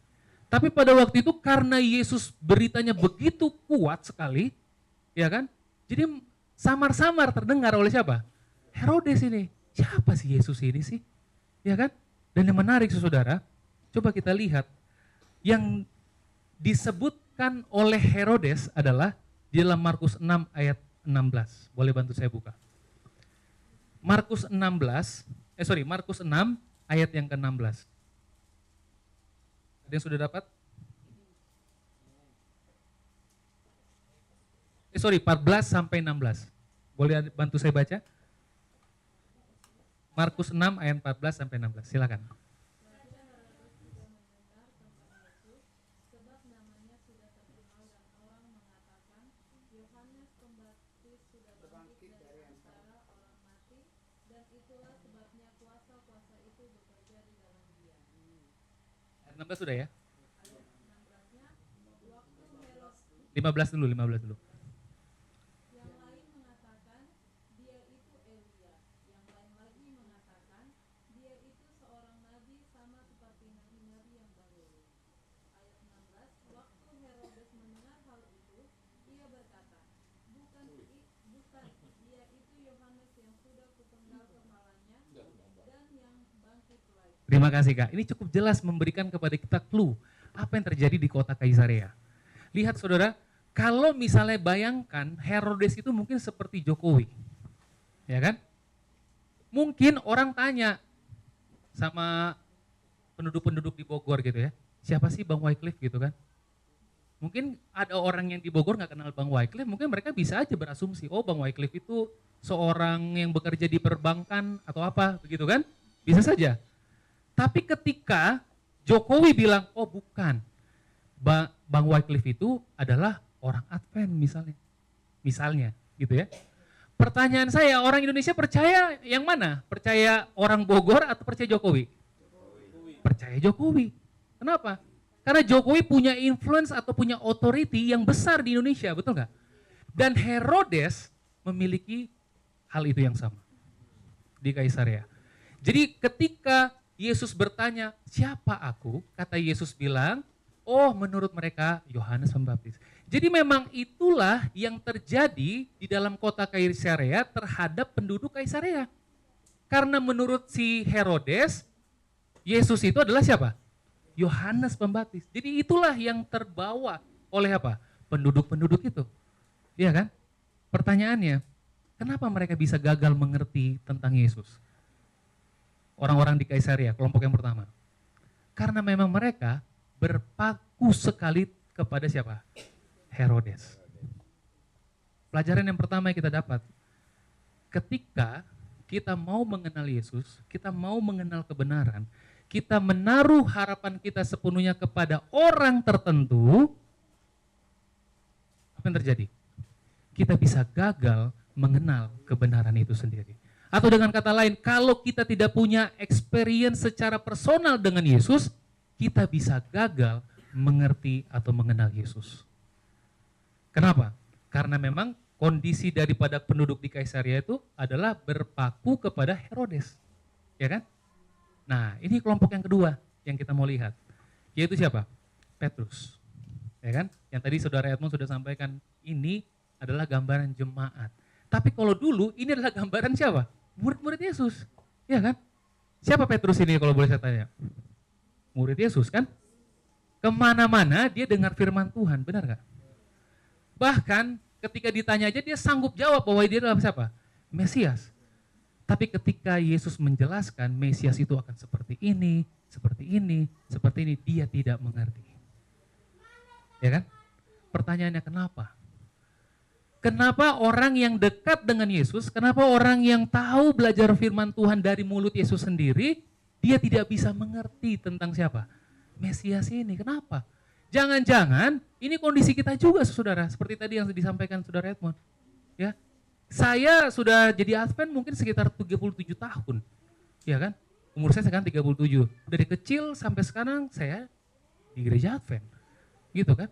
Tapi pada waktu itu karena Yesus beritanya begitu kuat sekali, ya kan? Jadi samar-samar terdengar oleh siapa? Herodes ini. Siapa sih Yesus ini sih? Ya kan? Dan yang menarik saudara, coba kita lihat yang disebutkan oleh Herodes adalah di dalam Markus 6 ayat 16. Boleh bantu saya buka? Markus 6 ayat yang ke-16. Ada yang sudah dapat? 14 sampai 16. Boleh bantu saya baca? Markus 6 ayat 14 sampai 16. Silakan. Ayat 16 sudah ya? 15 dulu. Yang lain mengatakan, Ia berkata, bukan dia itu Yohanes yang sudah kupenggal kepalanya dan yang bangkit lagi. Terima kasih Kak. Ini cukup jelas memberikan kepada kita clue apa yang terjadi di kota Kaisarea. Lihat saudara, kalau misalnya bayangkan Herodes itu mungkin seperti Jokowi. Ya kan? Mungkin orang tanya sama penduduk-penduduk di Bogor gitu ya, siapa sih Bang Wycliffe gitu kan? Mungkin ada orang yang di Bogor nggak kenal Bang Wycliffe, mungkin mereka bisa aja berasumsi, oh Bang Wycliffe itu seorang yang bekerja di perbankan atau apa, begitu kan? Bisa saja. Tapi ketika Jokowi bilang, oh bukan, Bang Wycliffe itu adalah orang Advent misalnya gitu ya. Pertanyaan saya, orang Indonesia percaya yang mana? Percaya orang Bogor atau percaya Jokowi? Percaya Jokowi. Kenapa? Karena Jokowi punya influence atau punya authority yang besar di Indonesia, betul nggak? Dan Herodes memiliki hal itu yang sama di Kaisarea. Jadi ketika Yesus bertanya, siapa aku? Kata Yesus bilang, oh menurut mereka Yohanes Pembaptis. Jadi memang itulah yang terjadi di dalam kota Kaisarea terhadap penduduk Kaisarea. Karena menurut si Herodes, Yesus itu adalah siapa? Yohanes Pembaptis. Jadi itulah yang terbawa oleh apa? Penduduk-penduduk itu. Iya kan? Pertanyaannya, kenapa mereka bisa gagal mengerti tentang Yesus? Orang-orang di Kaisarea, kelompok yang pertama. Karena memang mereka berpaku sekali kepada siapa? Herodes. Pelajaran yang pertama yang kita dapat, ketika kita mau mengenal Yesus, kita mau mengenal kebenaran, kita menaruh harapan kita sepenuhnya kepada orang tertentu, apa yang terjadi? Kita bisa gagal mengenal kebenaran itu sendiri. Atau dengan kata lain, kalau kita tidak punya experience secara personal dengan Yesus, kita bisa gagal mengerti atau mengenal Yesus. Kenapa? Karena memang kondisi daripada penduduk di Kaisarea itu adalah berpaku kepada Herodes. Ya kan? Nah, ini kelompok yang kedua yang kita mau lihat. Yaitu siapa? Petrus. Ya kan? Yang tadi Saudara Edmond sudah sampaikan, ini adalah gambaran jemaat. Tapi kalau dulu ini adalah gambaran siapa? Murid-murid Yesus. Ya kan? Siapa Petrus ini kalau boleh saya tanya? Murid Yesus kan? Kemana-mana dia dengar firman Tuhan, benar gak? Bahkan ketika ditanya aja dia sanggup jawab bahwa dia adalah siapa? Mesias. Tapi ketika Yesus menjelaskan Mesias itu akan seperti ini, seperti ini, seperti ini, dia tidak mengerti. Ya kan? Pertanyaannya kenapa? Kenapa orang yang dekat dengan Yesus, kenapa orang yang tahu belajar firman Tuhan dari mulut Yesus sendiri, dia tidak bisa mengerti tentang siapa? Mesias ini, kenapa? Jangan-jangan ini kondisi kita juga saudara, seperti tadi yang disampaikan Saudara Edmond. Ya, saya sudah jadi Advent mungkin sekitar 37 tahun. Ya kan? Umur saya sekarang 37. Dari kecil sampai sekarang saya di gereja Advent. Gitu kan?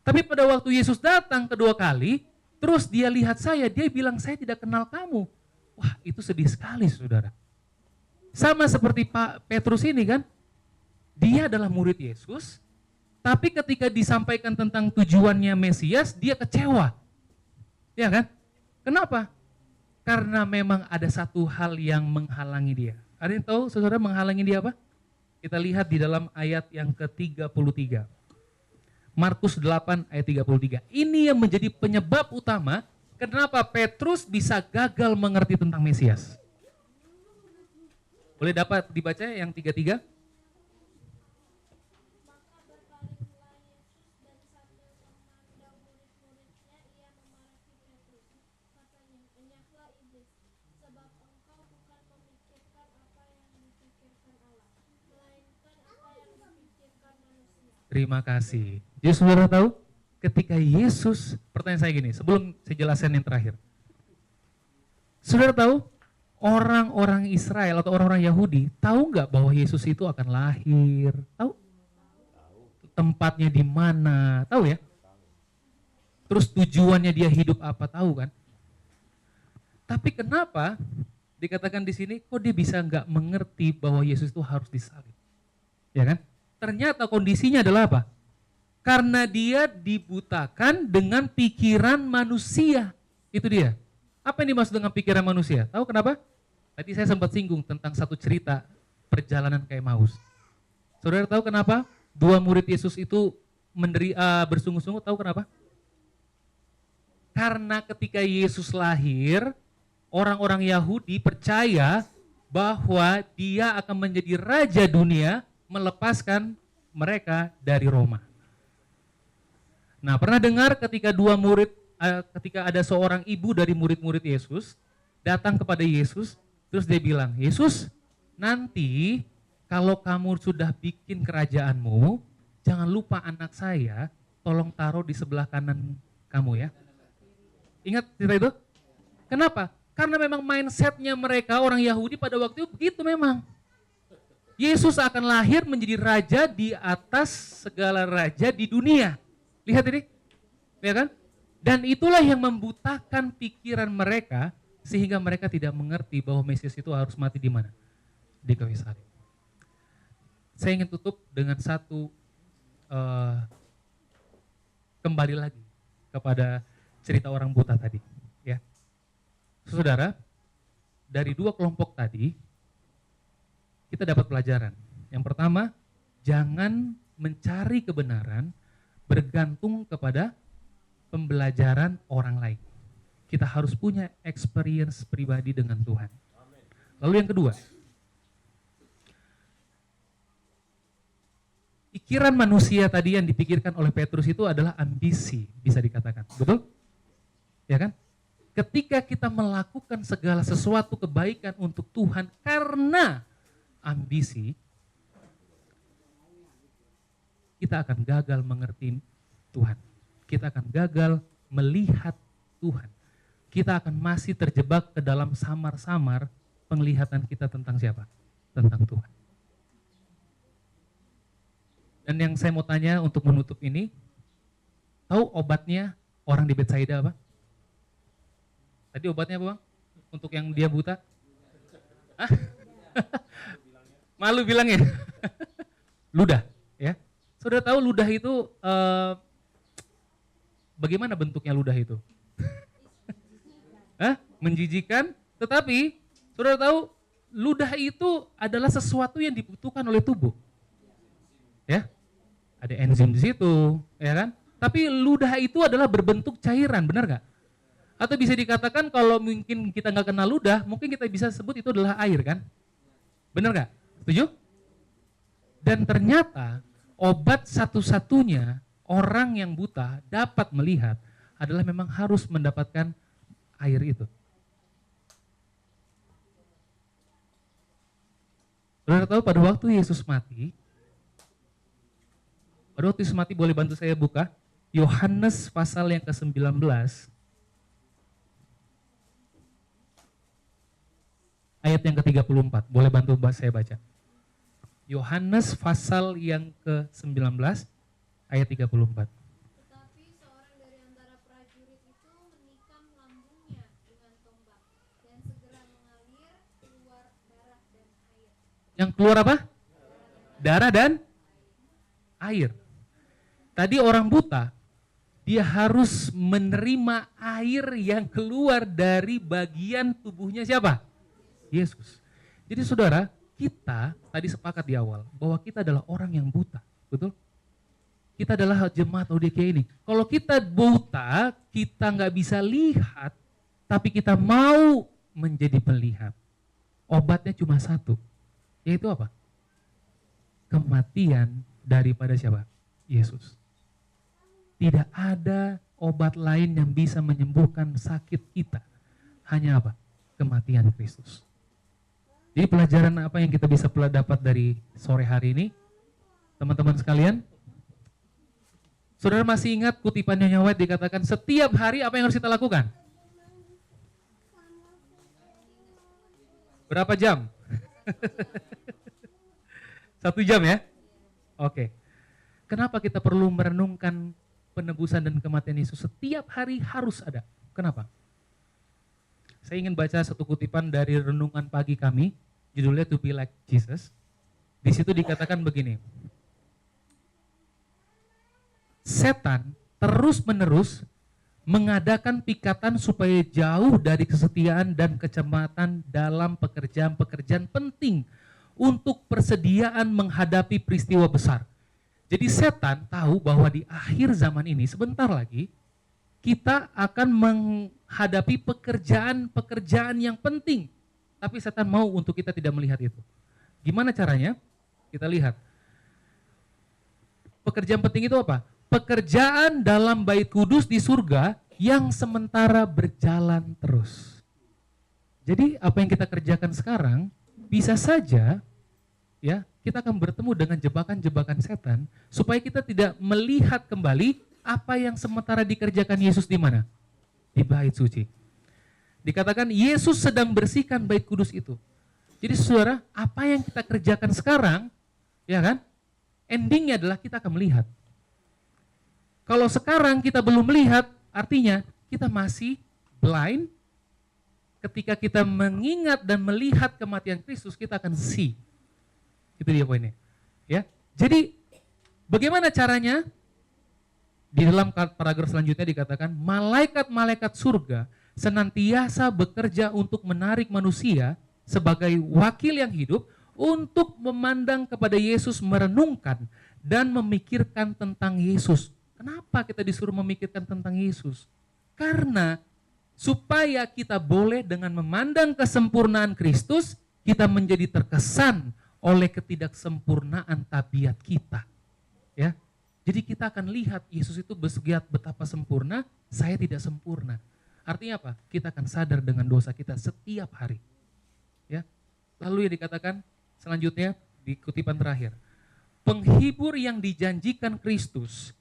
Tapi pada waktu Yesus datang kedua kali, terus dia lihat saya, dia bilang saya tidak kenal kamu. Wah, itu sedih sekali saudara. Sama seperti Pak Petrus ini kan, dia adalah murid Yesus, tapi ketika disampaikan tentang tujuannya Mesias, dia kecewa. Ya kan? Kenapa? Karena memang ada satu hal yang menghalangi dia. Ada yang tahu saudara menghalangi dia apa? Kita lihat di dalam ayat yang ke-33. Markus 8 ayat 33. Ini yang menjadi penyebab utama kenapa Petrus bisa gagal mengerti tentang Mesias. Boleh dapat dibaca yang 33? Terima kasih. Jadi saudara tahu ketika Yesus, pertanyaan saya gini, sebelum saya jelaskan yang terakhir. Saudara tahu orang-orang Israel atau orang-orang Yahudi tahu nggak bahwa Yesus itu akan lahir? Tahu? Tempatnya di mana? Tahu ya? Terus tujuannya dia hidup apa? Tahu kan? Tapi kenapa dikatakan di sini kok dia bisa nggak mengerti bahwa Yesus itu harus disalib? Ya kan? Ternyata kondisinya adalah apa? Karena dia dibutakan dengan pikiran manusia. Itu dia. Apa yang dimaksud dengan pikiran manusia? Tahu kenapa? Tadi saya sempat singgung tentang satu cerita perjalanan ke Emmaus. Saudara tahu kenapa? Dua murid Yesus itu bersungguh-sungguh, tahu kenapa? Karena ketika Yesus lahir, orang-orang Yahudi percaya bahwa dia akan menjadi raja dunia, melepaskan mereka dari Roma. Nah, pernah dengar ketika ada seorang ibu dari murid-murid Yesus datang kepada Yesus, terus dia bilang, Yesus, nanti kalau kamu sudah bikin kerajaanmu, jangan lupa anak saya, tolong taruh di sebelah kanan kamu ya. Ingat cerita itu? Kenapa? Karena memang mindsetnya mereka orang Yahudi pada waktu itu begitu memang. Yesus akan lahir menjadi raja di atas segala raja di dunia. Lihat ini, ya kan? Dan itulah yang membutakan pikiran mereka sehingga mereka tidak mengerti bahwa Mesias itu harus mati di mana? Di kayu salib. Saya ingin tutup dengan satu kembali lagi kepada cerita orang buta tadi, ya. Saudara, dari dua kelompok tadi kita dapat pelajaran. Yang pertama, jangan mencari kebenaran bergantung kepada pembelajaran orang lain. Kita harus punya experience pribadi dengan Tuhan. Lalu yang kedua, pikiran manusia tadi yang dipikirkan oleh Petrus itu adalah ambisi, bisa dikatakan. Betul? Ya kan? Ketika kita melakukan segala sesuatu kebaikan untuk Tuhan karena ambisi, kita akan gagal mengerti Tuhan. Kita akan gagal melihat Tuhan. Kita akan masih terjebak ke dalam samar-samar penglihatan kita tentang siapa? Tentang Tuhan. Dan yang saya mau tanya untuk menutup ini, tahu obatnya orang di Betsaida apa? Tadi obatnya apa, Bang? Untuk yang dia buta? Hah? Malu bilangnya. Ludah, ya. Saudara tahu ludah itu bagaimana bentuknya ludah itu? Hah? Menjijikan, tetapi saudara tahu ludah itu adalah sesuatu yang dibutuhkan oleh tubuh. Ya. Ada enzim di situ, ya kan? Tapi ludah itu adalah berbentuk cairan, benar nggak? Atau bisa dikatakan kalau mungkin kita nggak kenal ludah, mungkin kita bisa sebut itu adalah air kan? Benar nggak? Setuju? Dan ternyata obat satu-satunya orang yang buta dapat melihat adalah memang harus mendapatkan air itu. Saudara tahu pada waktu Yesus mati, boleh bantu saya buka? Yohanes pasal yang ke-19. Ayat yang ke-34, boleh bantu saya baca. Yohanes pasal yang ke-19, ayat 34. Tetapi seorang dari antara prajurit itu menikam lambungnya dengan tombak dan segera mengalir keluar darah dan air. Yang keluar apa? Darah dan air. Tadi orang buta, dia harus menerima air yang keluar dari bagian tubuhnya siapa? Yesus. Jadi saudara, kita tadi sepakat di awal bahwa kita adalah orang yang buta, betul? Kita adalah jemaat ODK ini. Kalau kita buta, kita nggak bisa lihat, tapi kita mau menjadi pelihat. Obatnya cuma satu, yaitu apa? Kematian daripada siapa? Yesus. Tidak ada obat lain yang bisa menyembuhkan sakit kita. Hanya apa? Kematian Kristus. Jadi pelajaran apa yang kita bisa dapat dari sore hari ini? Teman-teman sekalian, saudara masih ingat kutipan Nyonya White dikatakan setiap hari apa yang harus kita lakukan? Berapa jam? 1 jam ya? Oke. Kenapa kita perlu merenungkan penebusan dan kematian Yesus? Setiap hari harus ada. Kenapa? Saya ingin baca satu kutipan dari renungan pagi kami, judulnya To Be Like Jesus. Di situ dikatakan begini. setan terus-menerus mengadakan pikatan supaya jauh dari kesetiaan dan kecermatan dalam pekerjaan-pekerjaan penting untuk persediaan menghadapi peristiwa besar. Jadi setan tahu bahwa di akhir zaman ini sebentar lagi kita akan menghadapi pekerjaan-pekerjaan yang penting. Tapi setan mau untuk kita tidak melihat itu. Gimana caranya? Kita lihat. Pekerjaan penting itu apa? Pekerjaan dalam bait kudus di surga yang sementara berjalan terus. Jadi apa yang kita kerjakan sekarang bisa saja ya kita akan bertemu dengan jebakan-jebakan setan supaya kita tidak melihat kembali apa yang sementara dikerjakan Yesus di mana? Di bait suci. Dikatakan Yesus sedang bersihkan bait kudus itu. Jadi saudara, apa yang kita kerjakan sekarang, ya kan? Endingnya adalah kita akan melihat. Kalau sekarang kita belum melihat, artinya kita masih blind. Ketika kita mengingat dan melihat kematian Kristus, kita akan see. Itu dia poinnya. Ya. Jadi bagaimana caranya? Di dalam paragraf selanjutnya dikatakan, malaikat-malaikat surga senantiasa bekerja untuk menarik manusia sebagai wakil yang hidup untuk memandang kepada Yesus, merenungkan dan memikirkan tentang Yesus. Kenapa kita disuruh memikirkan tentang Yesus? Karena supaya kita boleh dengan memandang kesempurnaan Kristus, kita menjadi terkesan oleh ketidaksempurnaan tabiat kita. Ya. Jadi kita akan lihat Yesus itu betapa sempurna, saya tidak sempurna. Artinya apa? Kita akan sadar dengan dosa kita setiap hari. Ya. Lalu yang dikatakan selanjutnya di kutipan terakhir, penghibur yang dijanjikan Kristus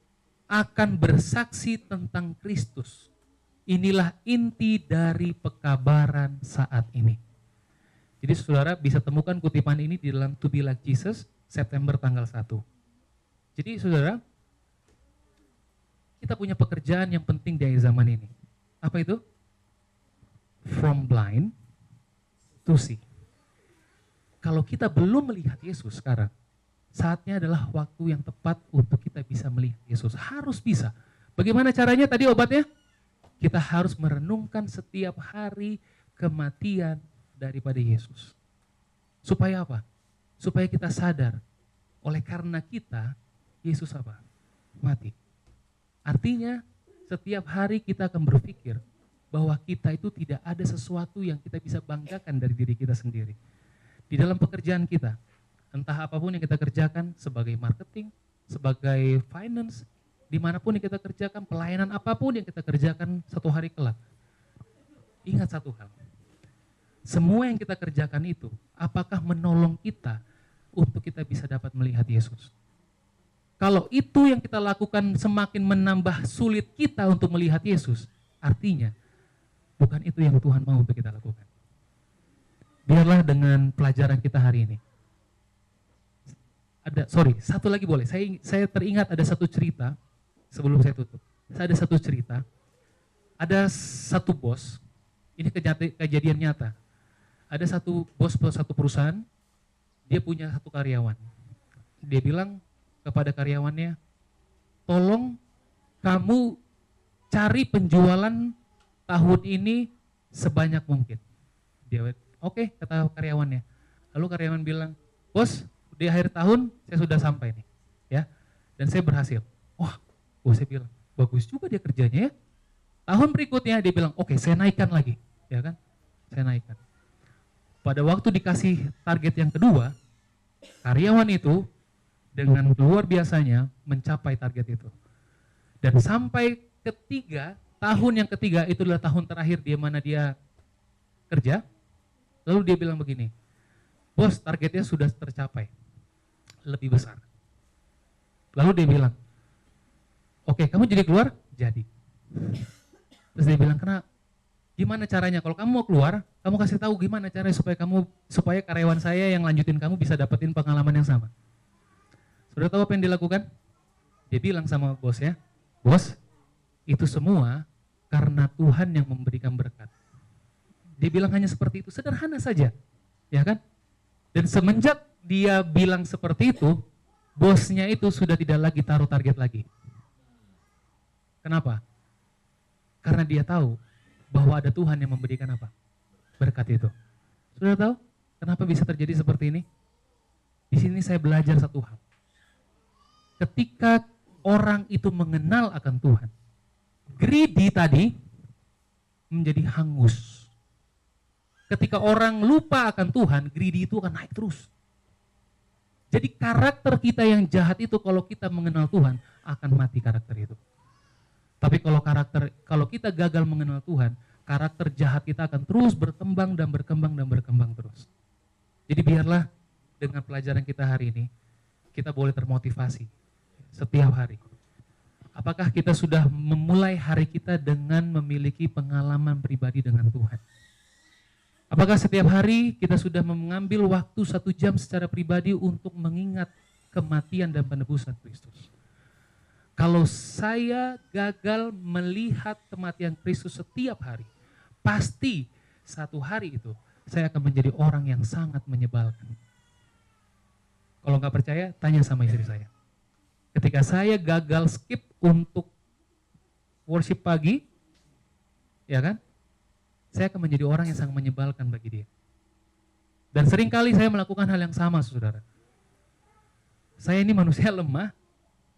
akan bersaksi tentang Kristus. Inilah inti dari pekabaran saat ini. Jadi saudara bisa temukan kutipan ini di dalam To Be Like Jesus, September tanggal 1. Jadi saudara, kita punya pekerjaan yang penting di akhir zaman ini. Apa itu? From blind to see. Kalau kita belum melihat Yesus sekarang, saatnya adalah waktu yang tepat untuk kita bisa melihat Yesus. Harus bisa. Bagaimana caranya tadi obatnya? Kita harus merenungkan setiap hari kematian daripada Yesus. Supaya apa? Supaya kita sadar, oleh karena kita, Yesus apa? Mati. Artinya, setiap hari kita akan berpikir bahwa kita itu tidak ada sesuatu yang kita bisa banggakan dari diri kita sendiri. Di dalam pekerjaan kita, entah apapun yang kita kerjakan sebagai marketing, sebagai finance, dimanapun yang kita kerjakan, pelayanan apapun yang kita kerjakan satu hari kelak. Ingat satu hal, semua yang kita kerjakan itu, apakah menolong kita untuk kita bisa dapat melihat Yesus? Kalau itu yang kita lakukan semakin menambah sulit kita untuk melihat Yesus, artinya bukan itu yang Tuhan mau untuk kita lakukan. Biarlah dengan pelajaran kita hari ini. Satu lagi boleh. Saya teringat ada satu cerita sebelum saya tutup. Ada satu cerita. Ada satu bos, ini kejadian nyata. Ada satu bos satu perusahaan, dia punya satu karyawan. Dia bilang kepada karyawannya, tolong kamu cari penjualan tahun ini sebanyak mungkin. Dia oke, kata karyawannya. Lalu karyawan bilang, bos, di akhir tahun saya sudah sampai nih, ya, dan saya berhasil. Wah, bosnya bilang, bagus juga dia kerjanya ya. Tahun berikutnya dia bilang, oke, saya naikkan lagi, ya kan? Saya naikkan. Pada waktu dikasih target yang kedua, karyawan itu dengan luar biasanya mencapai target itu. Dan sampai tahun yang ketiga itu adalah tahun terakhir di mana dia kerja. Lalu dia bilang begini, bos, targetnya sudah tercapai, lebih besar. Lalu dia bilang, oke, kamu jadi keluar? Jadi. Terus dia bilang, gimana caranya? Kalau kamu mau keluar, kamu kasih tahu gimana caranya supaya karyawan saya yang lanjutin kamu bisa dapetin pengalaman yang sama. Sudah tahu apa yang dilakukan? Dia bilang sama bosnya, bos, itu semua karena Tuhan yang memberikan berkat. Dia bilang hanya seperti itu, sederhana saja, ya kan? Dan semenjak dia bilang seperti itu, bosnya itu sudah tidak lagi taruh target lagi. Kenapa? Karena dia tahu bahwa ada Tuhan yang memberikan apa? Berkat itu. Sudah tahu kenapa bisa terjadi seperti ini? Di sini saya belajar satu hal. Ketika orang itu mengenal akan Tuhan, greedy tadi menjadi hangus. Ketika orang lupa akan Tuhan, greedy itu akan naik terus. Jadi karakter kita yang jahat itu kalau kita mengenal Tuhan akan mati karakter itu. Tapi kalau kita gagal mengenal Tuhan, karakter jahat kita akan terus berkembang dan berkembang dan berkembang terus. Jadi biarlah dengan pelajaran kita hari ini, kita boleh termotivasi setiap hari. Apakah kita sudah memulai hari kita dengan memiliki pengalaman pribadi dengan Tuhan? Apakah setiap hari kita sudah mengambil waktu 1 jam secara pribadi untuk mengingat kematian dan penebusan Kristus? Kalau saya gagal melihat kematian Kristus setiap hari, pasti satu hari itu saya akan menjadi orang yang sangat menyebalkan. Kalau nggak percaya, tanya sama istri saya. Ketika saya gagal skip untuk worship pagi, ya kan? Saya akan menjadi orang yang sangat menyebalkan bagi dia. Dan seringkali saya melakukan hal yang sama, saudara. Saya ini manusia lemah.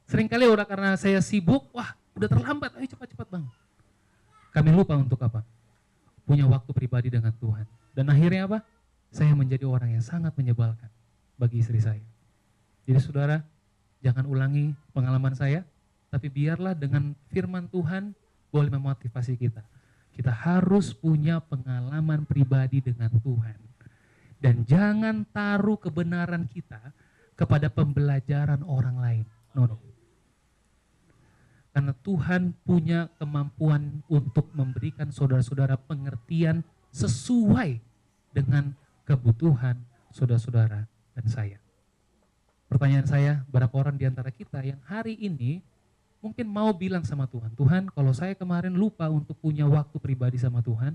Seringkali udah karena saya sibuk, wah udah terlambat, ayo cepat-cepat bang. Kami lupa untuk apa? Punya waktu pribadi dengan Tuhan. Dan akhirnya apa? Saya menjadi orang yang sangat menyebalkan bagi istri saya. Jadi saudara, jangan ulangi pengalaman saya, tapi biarlah dengan firman Tuhan boleh memotivasi kita. Kita harus punya pengalaman pribadi dengan Tuhan. Dan jangan taruh kebenaran kita kepada pembelajaran orang lain. No. Karena Tuhan punya kemampuan untuk memberikan saudara-saudara pengertian sesuai dengan kebutuhan saudara-saudara dan saya. Pertanyaan saya, berapa orang di antara kita yang hari ini mungkin mau bilang sama Tuhan, Tuhan kalau saya kemarin lupa untuk punya waktu pribadi sama Tuhan,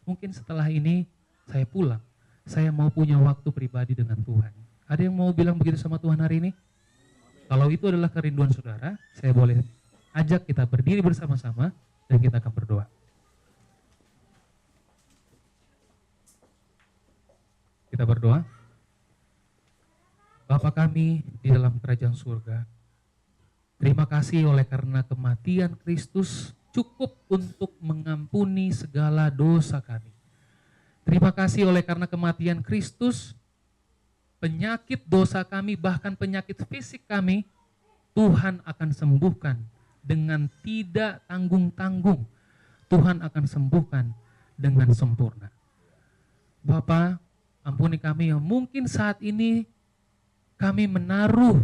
mungkin setelah ini saya pulang, saya mau punya waktu pribadi dengan Tuhan. Ada yang mau bilang begitu sama Tuhan hari ini? Kalau itu adalah kerinduan saudara, saya boleh ajak kita berdiri bersama-sama dan kita akan berdoa. Kita berdoa. Bapa kami di dalam kerajaan surga, terima kasih oleh karena kematian Kristus cukup untuk mengampuni segala dosa kami. Terima kasih oleh karena kematian Kristus, penyakit dosa kami, bahkan penyakit fisik kami, Tuhan akan sembuhkan dengan tidak tanggung-tanggung. Tuhan akan sembuhkan dengan sempurna. Bapa, ampuni kami yang mungkin saat ini kami menaruh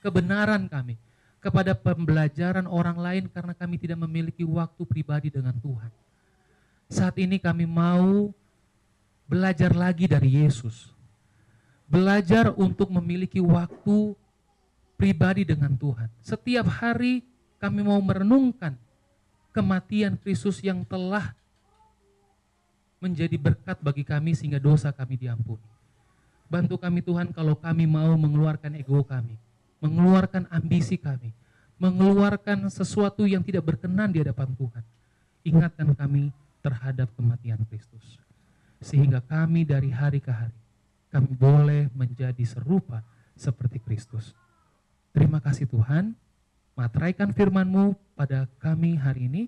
kebenaran kami kepada pembelajaran orang lain karena kami tidak memiliki waktu pribadi dengan Tuhan. Saat ini kami mau belajar lagi dari Yesus. Belajar untuk memiliki waktu pribadi dengan Tuhan. Setiap hari kami mau merenungkan kematian Kristus yang telah menjadi berkat bagi kami sehingga dosa kami diampuni. Bantu kami Tuhan kalau kami mau mengeluarkan ego kami, mengeluarkan ambisi kami, mengeluarkan sesuatu yang tidak berkenan di hadapan Tuhan. Ingatkan kami terhadap kematian Kristus. Sehingga kami dari hari ke hari, kami boleh menjadi serupa seperti Kristus. Terima kasih Tuhan, materaikan firman-Mu pada kami hari ini,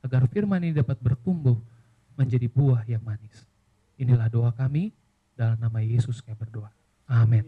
agar firman ini dapat bertumbuh menjadi buah yang manis. Inilah doa kami, dalam nama Yesus kami berdoa. Amin.